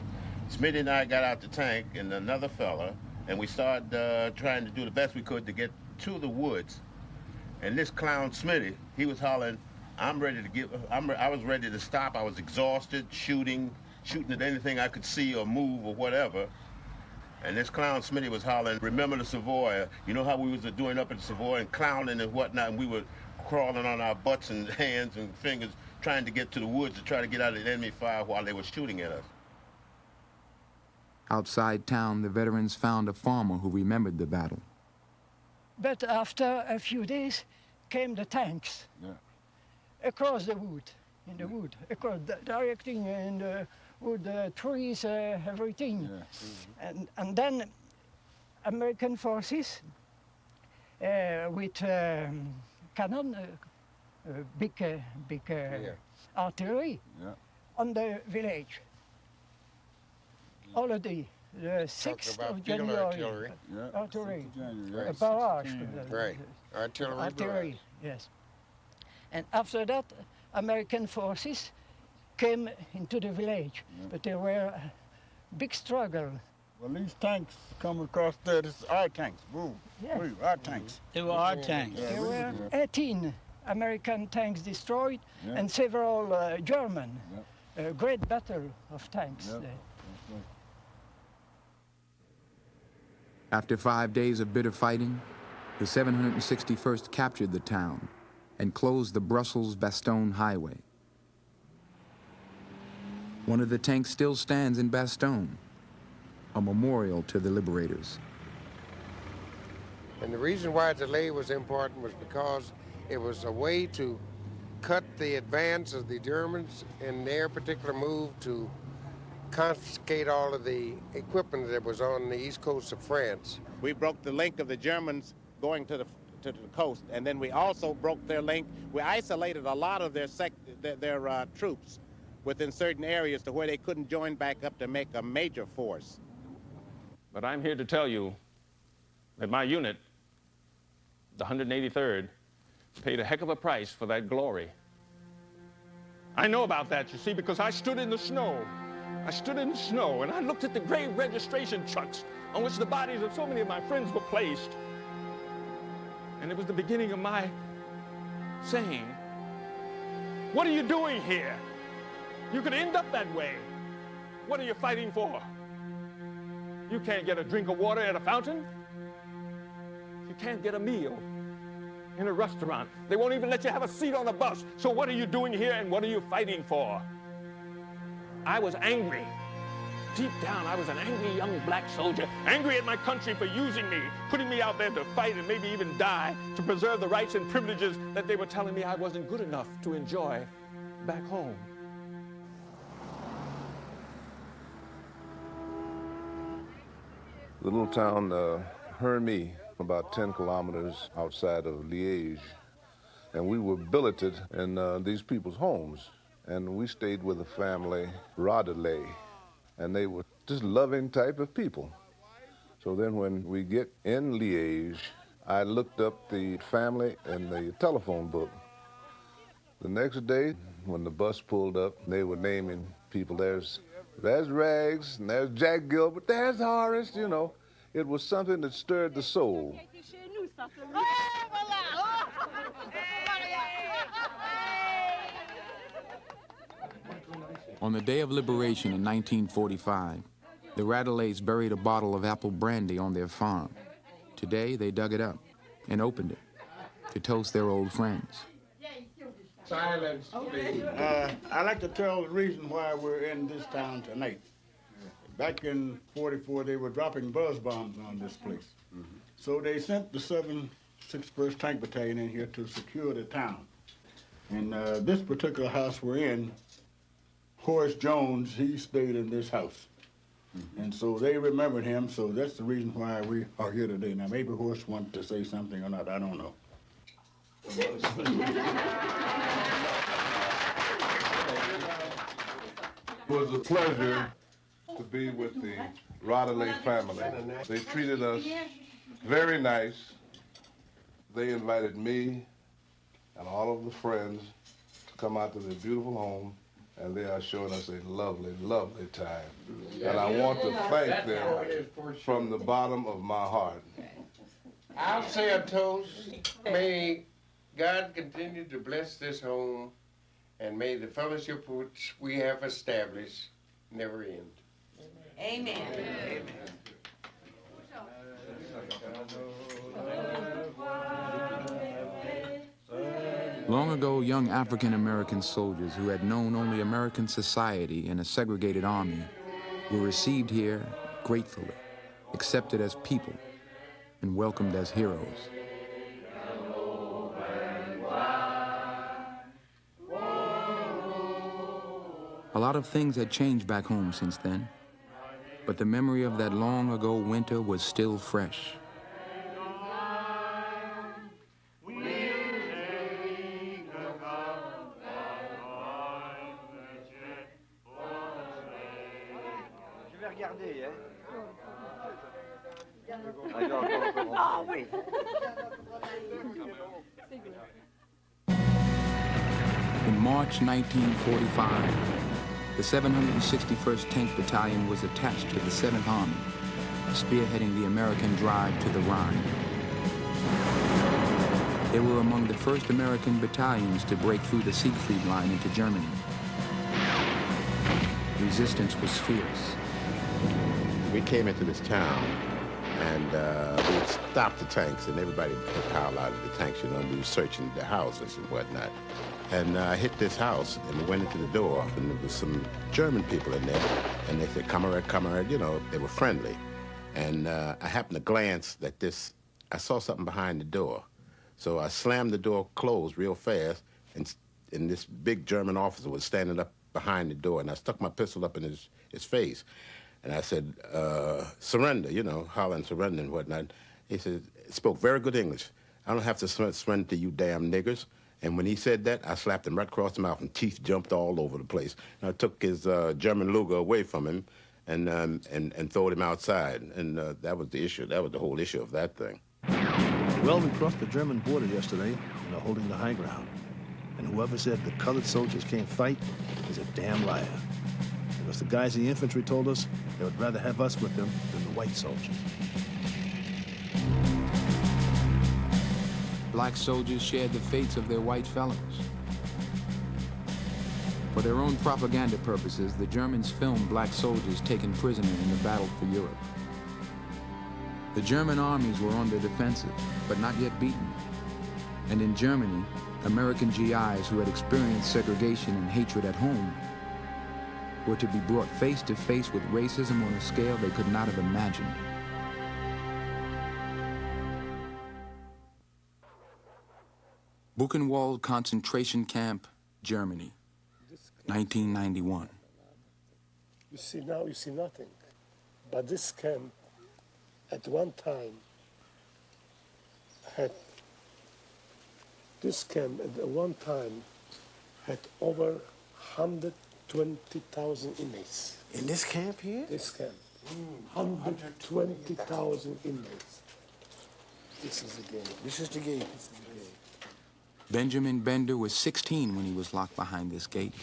Smitty and I got out the tank, and another fella, and we started trying to do the best we could to get to the woods. And this clown Smitty, he was hollering, I was ready to stop. I was exhausted, shooting at anything I could see or move or whatever. And this clown Smitty was hollering, remember the Savoy. You know how we was doing up at the Savoy and clowning and whatnot, and we were crawling on our butts and hands and fingers trying to get to the woods to try to get out of the enemy fire while they were shooting at us. Outside town, the veterans found a farmer who remembered the battle. But after a few days came the tanks across the wood, in the wood, across directing in the wood, trees, everything. And then American forces with cannon, big artillery on the village. Already, the 6th of January, artillery, a barrage. Right, artillery, yes. And after that, American forces came into the village, but there were a big struggle. Well, these tanks come across there, this is our tanks, boom, our tanks. They were our tanks. There were 18 American tanks destroyed and several German. A great battle of tanks there. After 5 days of bitter fighting, the 761st captured the town and closed the Brussels-Bastogne highway. One of the tanks still stands in Bastogne, a memorial to the Liberators. And the reason why delay was important was because it was a way to cut the advance of the Germans in their particular move to confiscate all of the equipment that was on the east coast of France. We broke the link of the Germans going to to the coast. And then we also broke their link. We isolated a lot of their troops within certain areas to where they couldn't join back up to make a major force. But I'm here to tell you that my unit, the 183rd, paid a heck of a price for that glory. I know about that, you see, because I stood in the snow. I stood in the snow and I looked at the gray registration trucks on which the bodies of so many of my friends were placed. And it was the beginning of my saying, what are you doing here? You could end up that way. What are you fighting for? You can't get a drink of water at a fountain. You can't get a meal in a restaurant. They won't even let you have a seat on a bus. So what are you doing here and what are you fighting for? I was angry. Deep down, I was an angry young black soldier, angry at my country for using me, putting me out there to fight and maybe even die to preserve the rights and privileges that they were telling me I wasn't good enough to enjoy back home. The little town Hermie, about 10 kilometers outside of Liège. And we were billeted in these people's homes. And we stayed with a family, Rodelay. And they were just loving type of people. So then when we get in Liège, I looked up the family in the telephone book. The next day, when the bus pulled up, they were naming people. There's Rags, and there's Jack Gilbert, there's Horace, you know. It was something that stirred the soul. On the day of liberation in 1945, the Radelays buried a bottle of apple brandy on their farm. Today, they dug it up and opened it to toast their old friends. Silence, please. I'd like to tell the reason why we're in this town tonight. Back in '44, they were dropping buzz bombs on this place. So they sent the 61st Tank Battalion in here to secure the town. And this particular house we're in, Horace Jones, he stayed in this house. And so they remembered him, so that's the reason why we are here today. Now, maybe Horace wanted to say something or not, I don't know. It was a pleasure to be with the Rodelay family. They treated us very nice. They invited me and all of the friends to come out to their beautiful home, and they are showing us a lovely, lovely time. And I want to thank them from the bottom of my heart. I'll say a toast. May God continue to bless this home, and may the fellowship which we have established never end. Amen. Amen. Long ago, young African-American soldiers who had known only American society and a segregated army were received here gratefully, accepted as people, and welcomed as heroes. A lot of things had changed back home since then, but the memory of that long ago winter was still fresh. Ah oui. In March 1945, the 761st Tank Battalion was attached to the 7th Army, spearheading the American drive to the Rhine. They were among the first American battalions to break through the Siegfried Line into Germany. Resistance was fierce. We came into this town, and we would stop the tanks, and everybody would pile out of the tanks, you know, we were searching the houses and whatnot. And I hit this house, and we went into the door, and there was some German people in there, and they said, Kamerad, you know, they were friendly. And I happened to glance at this, I saw something behind the door. So I slammed the door closed real fast, and this big German officer was standing up behind the door, and I stuck my pistol up in his face. And I said, surrender, you know, holler and surrender and whatnot. He said, spoke very good English. I don't have to surrender to you damn niggers. And when he said that, I slapped him right across the mouth, and teeth jumped all over the place. And I took his German Luger away from him and throwed him outside. And that was the issue. That was the whole issue of that thing. Weldon crossed the German border yesterday and are holding the high ground. And whoever said the colored soldiers can't fight is a damn liar. Because the guys in the infantry told us they would rather have us with them than the white soldiers. Black soldiers shared the fates of their white fellows. For their own propaganda purposes, the Germans filmed black soldiers taken prisoner in the battle for Europe. The German armies were on the defensive, but not yet beaten. And in Germany, American GIs who had experienced segregation and hatred at home were to be brought face to face with racism on a scale they could not have imagined. Buchenwald concentration camp, Germany, 1991. You see now, you see nothing. But this camp, at one time, had over 120,000 inmates. In this camp here? This camp. 120,000 inmates. This is the game. This is the game. Benjamin Bender was 16 when he was locked behind this gate.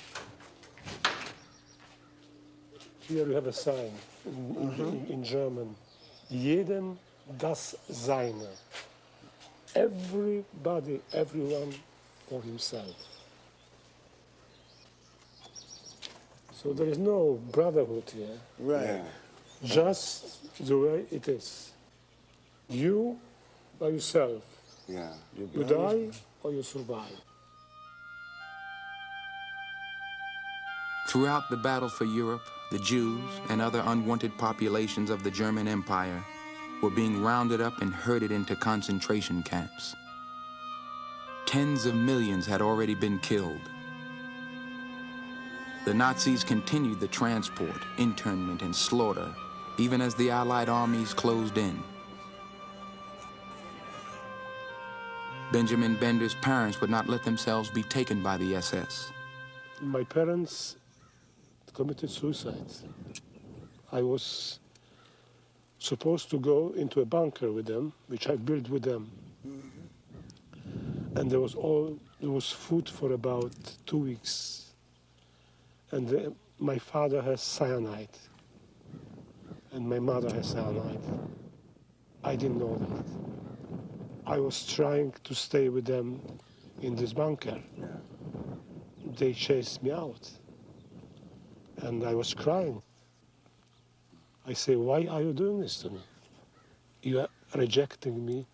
Here you have a sign in German. Jedem das Seine. Everybody, everyone for himself. So there is no brotherhood here. Right. Yeah. Just the way it is. You by yourself. Yeah. You die or you survive. Throughout the battle for Europe, the Jews and other unwanted populations of the German Empire were being rounded up and herded into concentration camps. Tens of millions had already been killed. The Nazis continued the transport, internment, and slaughter, even as the Allied armies closed in. Benjamin Bender's parents would not let themselves be taken by the SS. My parents committed suicide. I was supposed to go into a bunker with them, which I built with them. And there was food for about 2 weeks. And my father has cyanide, and my mother has cyanide. I didn't know that. I was trying to stay with them in this bunker. They chased me out, and I was crying. I say, why are you doing this to me? You are rejecting me,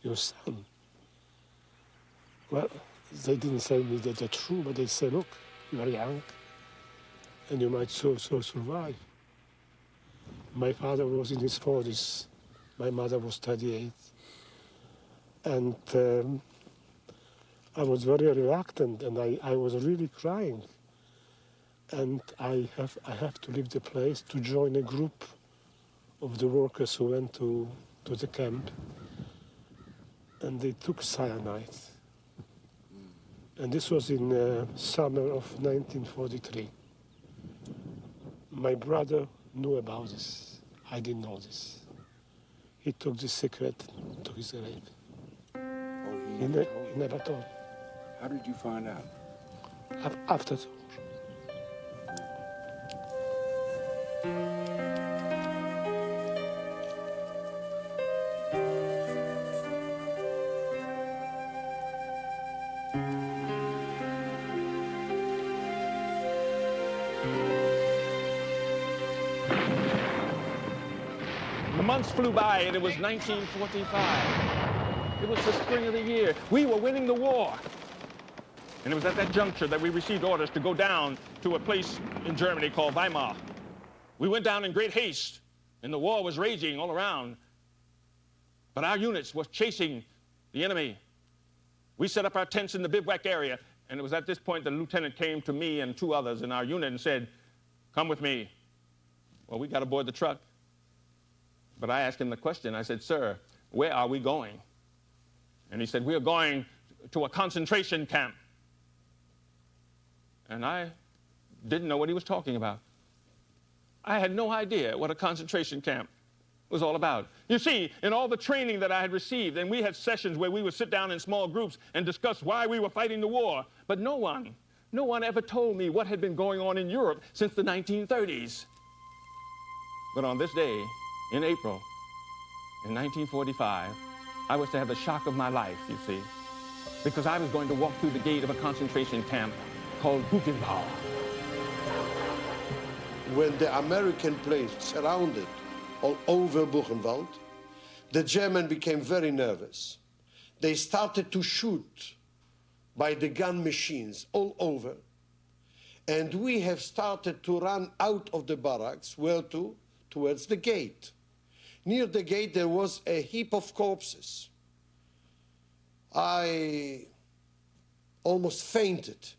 your son. Well, they didn't say me that they're true, but they say, look, you are young, and you might so survive. My father was in his 40s. My mother was 38. And I was very reluctant, and I was really crying. And I have to leave the place to join a group of the workers who went to the camp. And they took cyanide. And this was in summer of 1943. My brother knew about this. I didn't know this. He took the secret to his grave. Oh, He never told. How did you find out? After the war. The months flew by, and it was 1945. It was the spring of the year. We were winning the war. And it was at that juncture that we received orders to go down to a place in Germany called Weimar. We went down in great haste, and the war was raging all around. But our units were chasing the enemy. We set up our tents in the bivouac area, and it was at this point that the lieutenant came to me and 2 others in our unit and said, "Come with me." Well, we got aboard the truck. But I asked him the question. I said, "Sir, where are we going?" And he said, "We are going to a concentration camp." And I didn't know what he was talking about. I had no idea what a concentration camp was all about. You see, in all the training that I had received, and we had sessions where we would sit down in small groups and discuss why we were fighting the war, but no one ever told me what had been going on in Europe since the 1930s. But on this day, in April, in 1945, I was to have the shock of my life, you see, because I was going to walk through the gate of a concentration camp called Buchenwald. When the American planes surrounded all over Buchenwald, the Germans became very nervous. They started to shoot by the gun machines all over. And we have started to run out of the barracks. Where to? Towards the gate. Near the gate there was a heap of corpses. I almost fainted.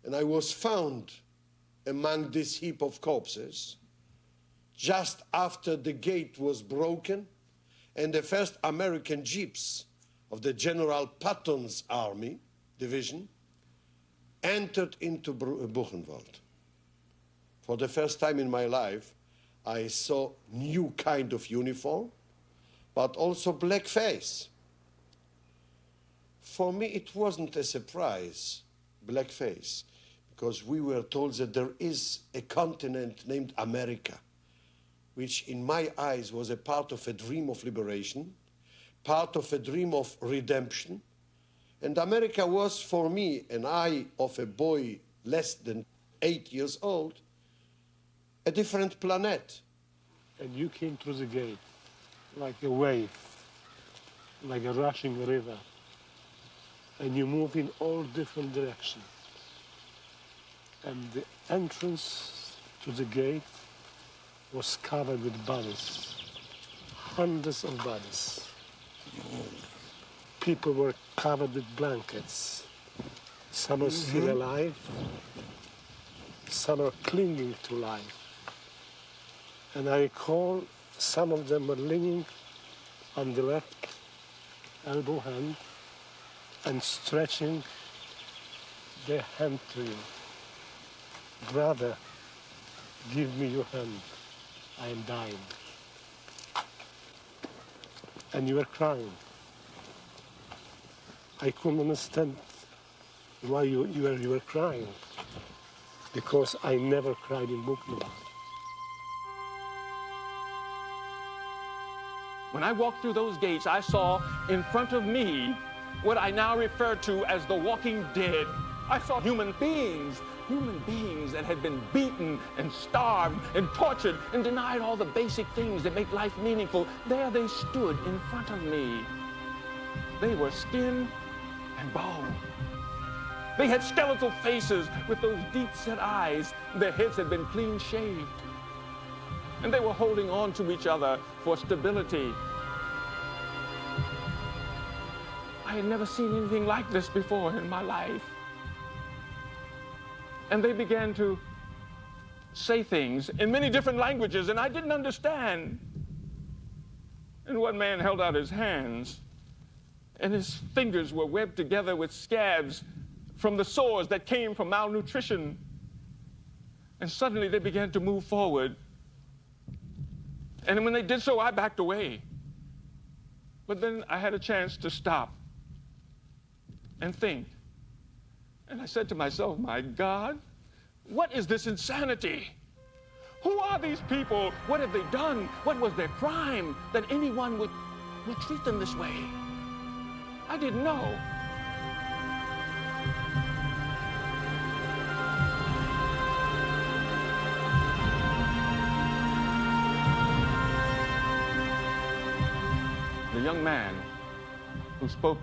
And I was found among this heap of corpses just after the gate was broken and the first American jeeps of the General Patton's army division entered into Buchenwald. For the first time in my life, I saw new kind of uniform, but also black face. For me, it wasn't a surprise, blackface, because we were told that there is a continent named America, which in my eyes was a part of a dream of liberation, part of a dream of redemption. And America was for me, an eye of a boy less than 8 years old, a different planet. And you came through the gate like a wave, like a rushing river, and you move in all different directions. And the entrance to the gate was covered with bodies, hundreds of bodies. People were covered with blankets. Some are still alive, some are clinging to life. And I recall some of them were leaning on the left elbow hand and stretching their hand to you. Brother, give me your hand. I am dying. And you were crying. I couldn't understand why you were crying, because I never cried in Buchenwald. When I walked through those gates, I saw in front of me what I now refer to as the walking dead. I saw human beings that had been beaten and starved and tortured and denied all the basic things that make life meaningful. There they stood in front of me. They were skin and bone. They had skeletal faces with those deep-set eyes. Their heads had been clean shaved. And they were holding on to each other for stability. I had never seen anything like this before in my life. And they began to say things in many different languages, and I didn't understand. And one man held out his hands, and his fingers were webbed together with scabs from the sores that came from malnutrition. And suddenly they began to move forward. And when they did so, I backed away. But then I had a chance to stop and think. And I said to myself, my God, what is this insanity? Who are these people? What have they done? What was their crime that anyone would treat them this way? I didn't know. The young man who spoke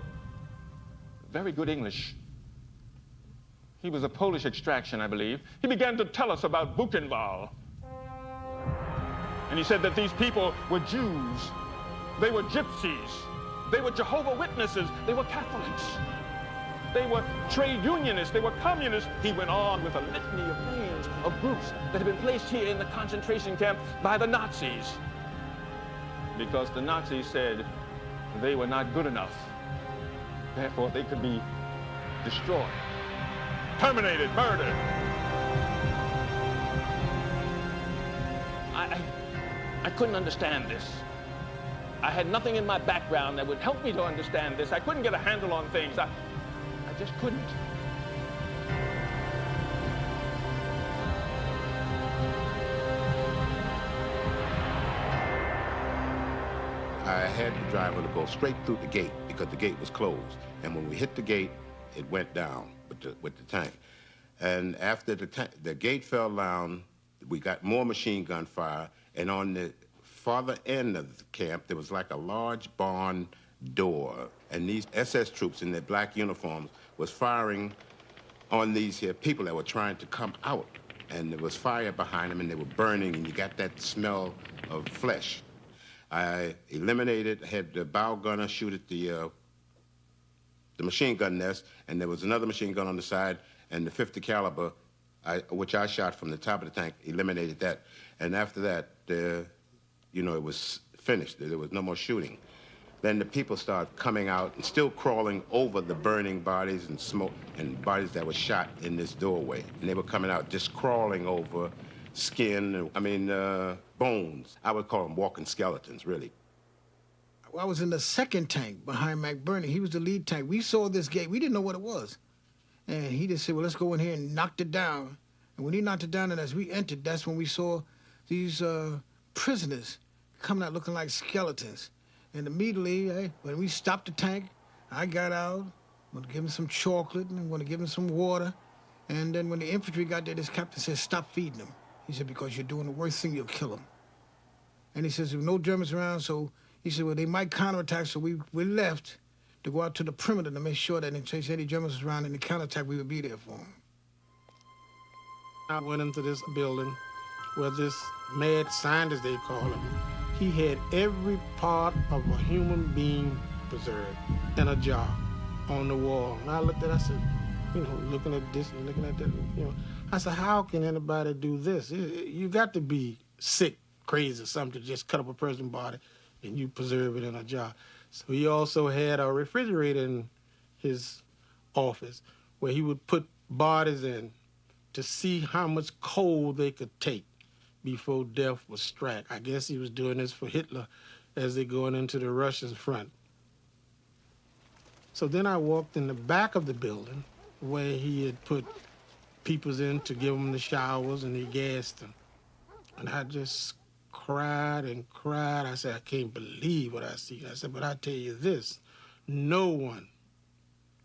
very good English, he was of Polish extraction, I believe. He began to tell us about Buchenwald. And he said that these people were Jews, they were gypsies, they were Jehovah's Witnesses, they were Catholics, they were trade unionists, they were communists. He went on with a litany of names of groups that had been placed here in the concentration camp by the Nazis, because the Nazis said they were not good enough Therefore, they could be destroyed, terminated, murdered. I couldn't understand this. I had nothing in my background that would help me to understand this. I couldn't get a handle on things. I just couldn't. I had the driver to go straight through the gate because the gate was closed. And when we hit the gate, it went down with the tank. And after the gate fell down, we got more machine gun fire. And on the farther end of the camp, there was like a large barn door. And these SS troops in their black uniforms was firing on these here people that were trying to come out. And there was fire behind them, and they were burning, and you got that smell of flesh. I eliminated, had the bow gunner shoot at the machine gun nest, and there was another machine gun on the side, and the 50 caliber, which I shot from the top of the tank, eliminated that. And after that, you know, it was finished. There was no more shooting. Then the people started coming out and still crawling over the burning bodies and smoke and bodies that were shot in this doorway. And they were coming out just crawling over skin, bones. I would call them walking skeletons, really. I was in the second tank behind McBurney. He was the lead tank. We saw this gate. We didn't know what it was. And he just said, well, let's go in here and knock it down. And when he knocked it down, and as we entered, that's when we saw these prisoners coming out looking like skeletons. And immediately, when we stopped the tank, I got out, I'm gonna give him some chocolate, and I'm gonna give him some water. And then when the infantry got there, this captain said, stop feeding them. He said, because you're doing the worst thing, you'll kill them. And he says, there were no Germans around, so he said, well, they might counterattack, so we left to go out to the perimeter to make sure that in case any Germans was around in the counterattack, we would be there for them. I went into this building where this mad scientist, they call him, he had every part of a human being preserved in a jar on the wall. And I looked at it, I said, you know, looking at this and looking at that, you know, I said, how can anybody do this? You got to be sick, crazy, or something to just cut up a person's body and you preserve it in a jar. So he also had a refrigerator in his office where he would put bodies in to see how much cold they could take before death would strike. I guess he was doing this for Hitler as they're going into the Russian front. So then I walked in the back of the building where he had put people in to give them the showers and he gassed them. And I just cried and cried. I said, I can't believe what I see. I said, but I tell you this, no one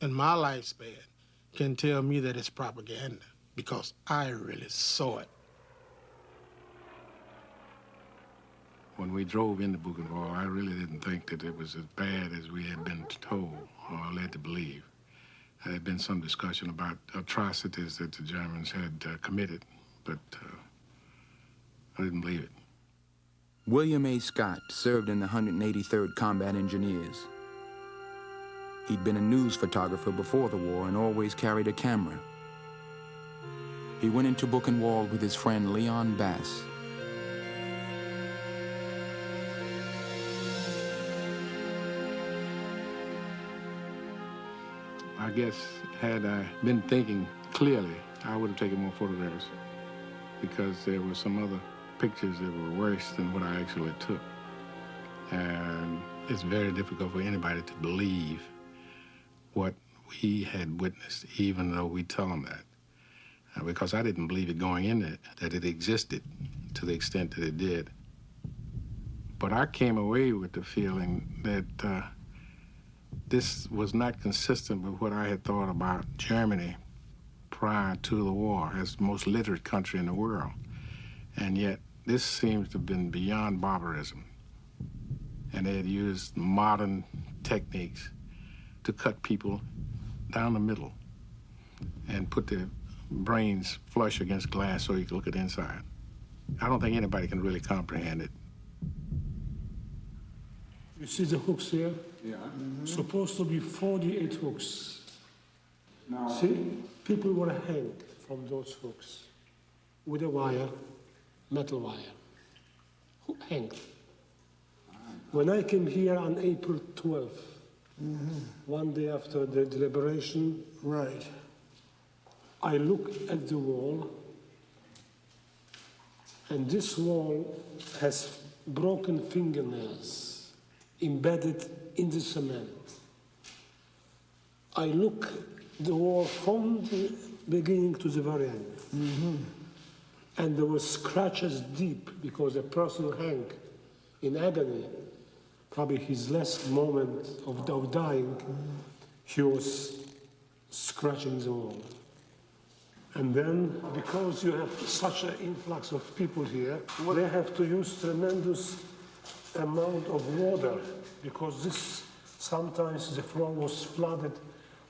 in my lifespan can tell me that it's propaganda because I really saw it. When we drove into Buchenwald, I really didn't think that it was as bad as we had been told or led to believe. There had been some discussion about atrocities that the Germans had committed, but I didn't believe it. William A. Scott served in the 183rd Combat Engineers. He'd been a news photographer before the war and always carried a camera. He went into Buchenwald with his friend Leon Bass. I guess had I been thinking clearly, I would have taken more photographs because there were some other pictures that were worse than what I actually took. And it's very difficult for anybody to believe what we had witnessed, even though we tell them that. Because I didn't believe it going in there, that it existed to the extent that it did. But I came away with the feeling that this was not consistent with what I had thought about Germany prior to the war as the most literate country in the world. And yet, this seems to have been beyond barbarism. And they had used modern techniques to cut people down the middle and put their brains flush against glass so you could look at the inside. I don't think anybody can really comprehend it. You see the hooks here? Yeah. Supposed to be 48 hooks. No. See? People were hanged from those hooks with a wire, metal wire. Who hanged? When I came here on April 12th, One day after the liberation, right, I look at the wall, and this wall has broken fingernails embedded in the cement. I look the wall from the beginning to the very end. And there were scratches deep because a person hung in agony, probably his last moment of dying, he was scratching the wall. And then, because you have such an influx of people here, they have to use tremendous amount of water because sometimes the floor was flooded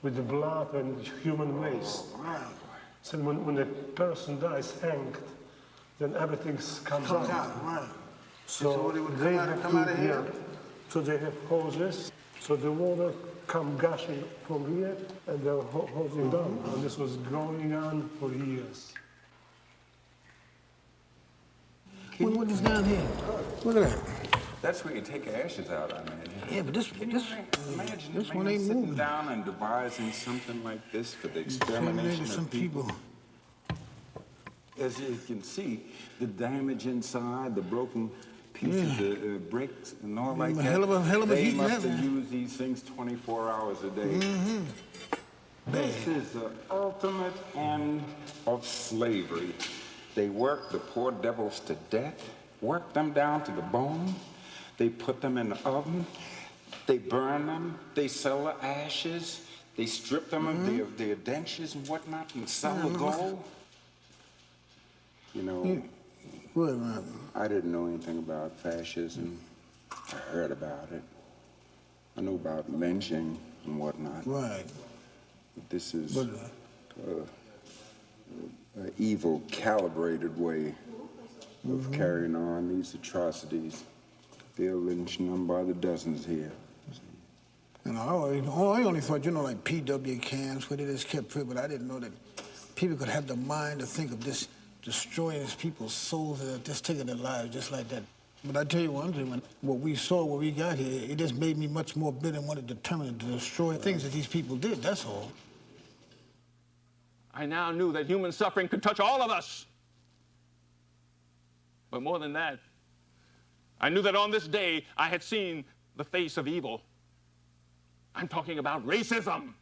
with the blood and human waste. So when a person dies hanged, then everything comes out. Right. So they would they come out of here? So they have hoses, so the water come gushing from here, and they're hosing down. And this was going on for years. What is down here? Look at that. That's where you take ashes out, I imagine. Yeah, but this Imagine one ain't sitting moving. down and devising something like this for the extermination Some of people. As you can see, the damage inside, the broken pieces of bricks and all like that. Hell of a they heat must level. have used these things 24 hours a day. This is the ultimate end of slavery. They worked the poor devils to death, worked them down to the bone. They put them in the oven. They burn them. They sell the ashes. They strip them of their dentures and whatnot and sell the gold. You know, I didn't know anything about fascism. I heard about it. I know about lynching and whatnot. Right. But this is an evil, calibrated way of carrying on these atrocities. They're lynching them by the dozens here. And I only thought, like PW camps where they just kept free, but I didn't know that people could have the mind to think of this destroying these people's souls and just taking their lives just like that. But I tell you one thing, what we saw when we got here, it just made me much more bitter and wanted determined to destroy things that these people did, that's all. I now knew that human suffering could touch all of us. But more than that, I knew that on this day I had seen the face of evil. I'm talking about racism.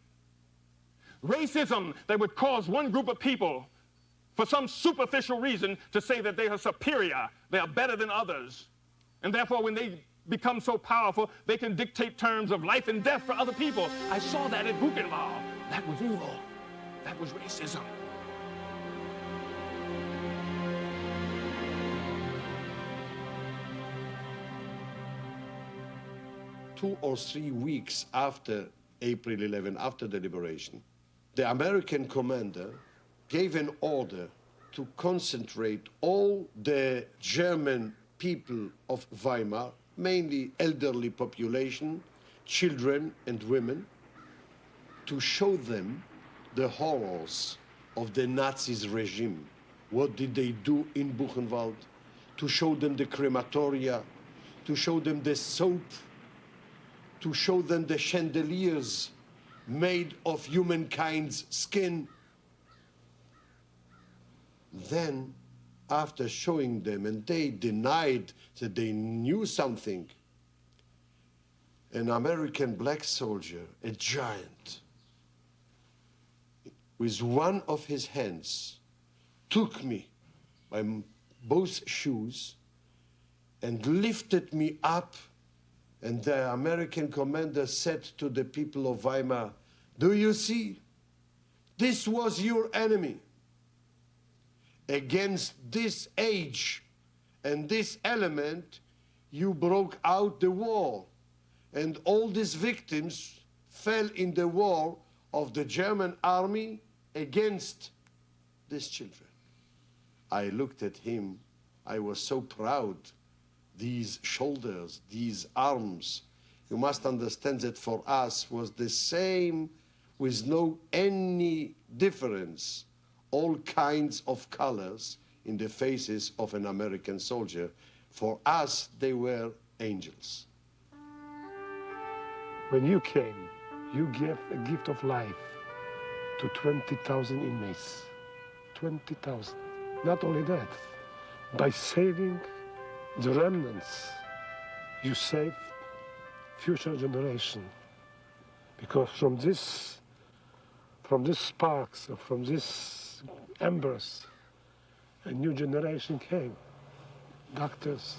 Racism that would cause one group of people, for some superficial reason, to say that they are superior, they are better than others. And therefore, when they become so powerful, they can dictate terms of life and death for other people. I saw that at Buchenwald. That was evil. That was racism. Two or 3 weeks after April 11, after the liberation, the American commander gave an order to concentrate all the German people of Weimar, mainly elderly population, children and women, to show them the horrors of the Nazis' regime. What did they do in Buchenwald? To show them the crematoria, to show them the soap, to show them the chandeliers made of humankind's skin. Then, after showing them, and they denied that they knew something, an American black soldier, a giant, with one of his hands, took me by both shoes and lifted me up. And the American commander said to the people of Weimar, "Do you see? This was your enemy. Against this age and this element, you broke out the war. And all these victims fell in the war of the German army against these children." I looked at him. I was so proud. These shoulders, these arms. You must understand that for us was the same with no any difference. All kinds of colors in the faces of an American soldier. For us, they were angels. When you came, you gave a gift of life to 20,000 inmates. 20,000. Not only that, by saving the remnants, you saved future generation. Because from this sparks, or from this embers, a new generation came. Doctors,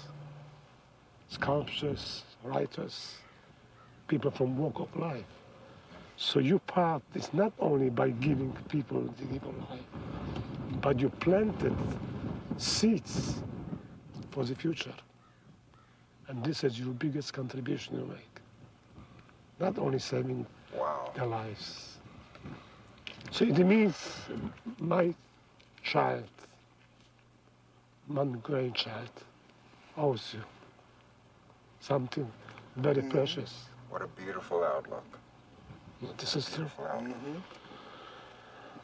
sculptors, writers, people from walk of life. So your part is not only by giving people the gift of life, but you planted seeds for the future. And this is your biggest contribution you make. Not only saving their lives. So it means my child, my grandchild, owes you something very precious. What a beautiful outlook. This is true.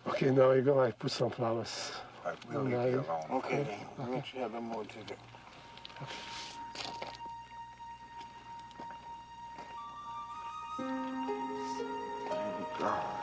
Okay, now you go. I put some flowers. We'll leave you alone. Okay, then. I'll let you have a more to do. God.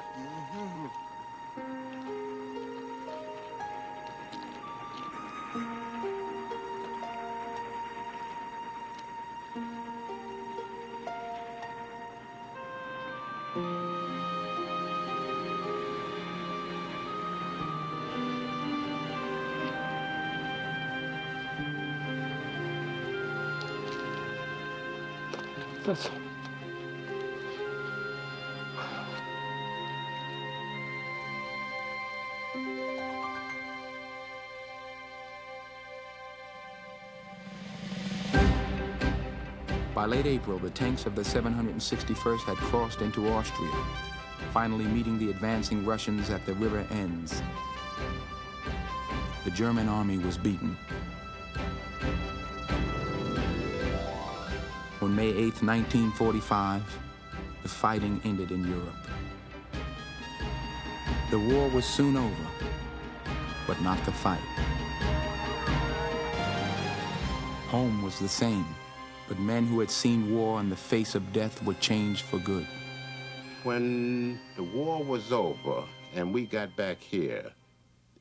That's all. By late April, the tanks of the 761st had crossed into Austria, finally meeting the advancing Russians at the river ends. The German army was beaten. On May 8, 1945, the fighting ended in Europe. The war was soon over, but not the fight. Home was the same, but men who had seen war in the face of death were changed for good. When the war was over and we got back here,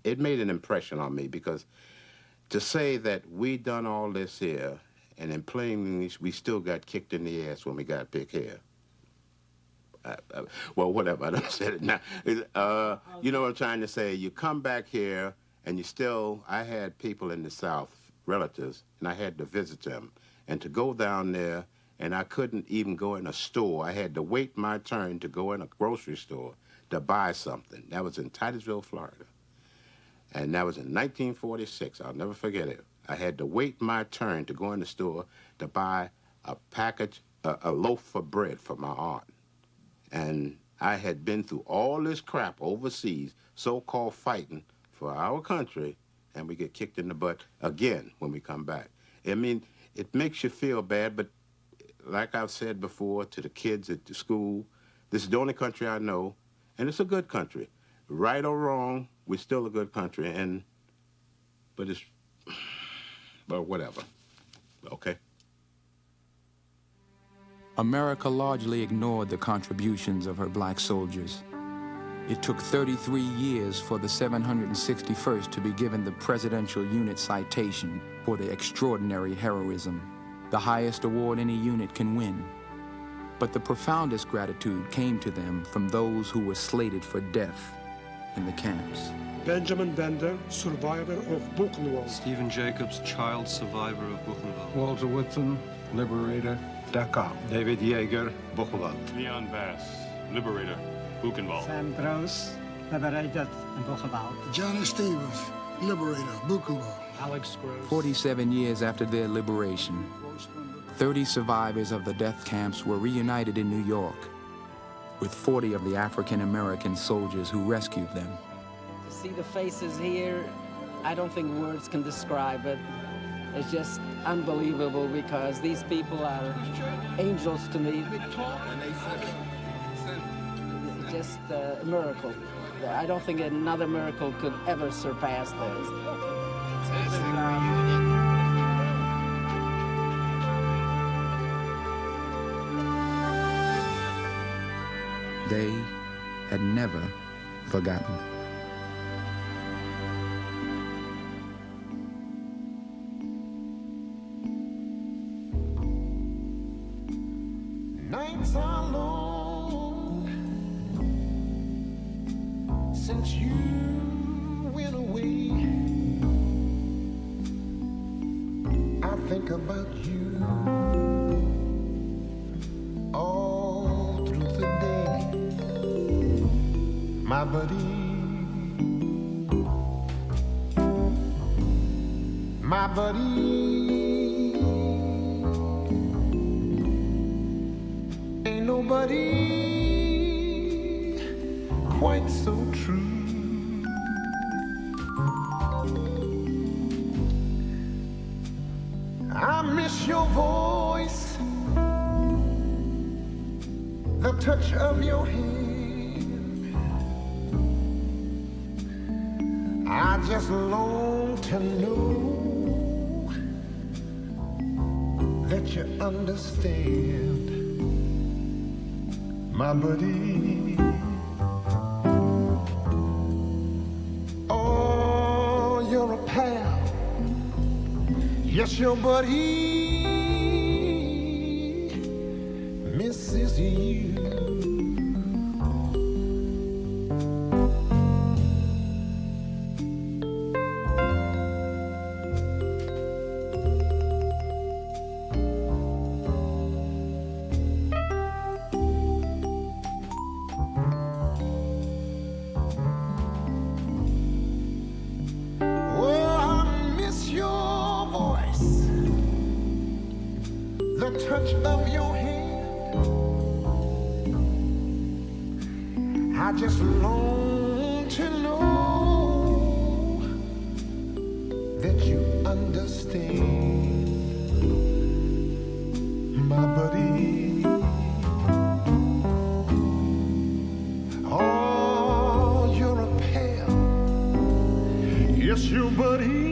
it made an impression on me, because to say that we done all this here, and in plain English, we still got kicked in the ass when we got back here. Well, whatever, I done said it now. You know what I'm trying to say? You come back here, and you still, I had people in the South, relatives, and I had to visit them. And to go down there, and I couldn't even go in a store. I had to wait my turn to go in a grocery store to buy something. That was in Titusville, Florida. And that was in 1946. I'll never forget it. I had to wait my turn to go in the store to buy a package, a loaf of bread for my aunt. And I had been through all this crap overseas, so-called fighting for our country, and we get kicked in the butt again when we come back. I mean, it makes you feel bad, but like I've said before to the kids at the school, this is the only country I know, and it's a good country. Right or wrong, we're still a good country, but it's, well, whatever, okay? America largely ignored the contributions of her black soldiers. It took 33 years for the 761st to be given the Presidential Unit Citation for their extraordinary heroism, the highest award any unit can win. But the profoundest gratitude came to them from those who were slated for death in the camps. Benjamin Bender, survivor of Buchenwald. Stephen Jacobs, child survivor of Buchenwald. Walter Whitson, Liberator, Dachau. David Yeager, Buchenwald. Leon Bass, Liberator, Buchenwald. Sam Gross, Liberated in Buchenwald. Johnny Stevens, Liberator, Buchenwald. Alex Gross. 47 years after their liberation, 30 survivors of the death camps were reunited in New York with 40 of the African-American soldiers who rescued them. To see the faces here, I don't think words can describe it. It's just unbelievable, because these people are angels to me. It's just a miracle. I don't think another miracle could ever surpass this. They had never forgotten. Nights are long since you went away. I think about you all through the day, my buddy, my buddy. Ain't nobody quite so true. I miss your voice, the touch of your hand. I just long to know that you understand, my buddy. Oh, you're a pal. Yes, your buddy misses you. The touch of your hand, I just long to know that you understand, my buddy. Oh, you're a pal, yes, your buddy.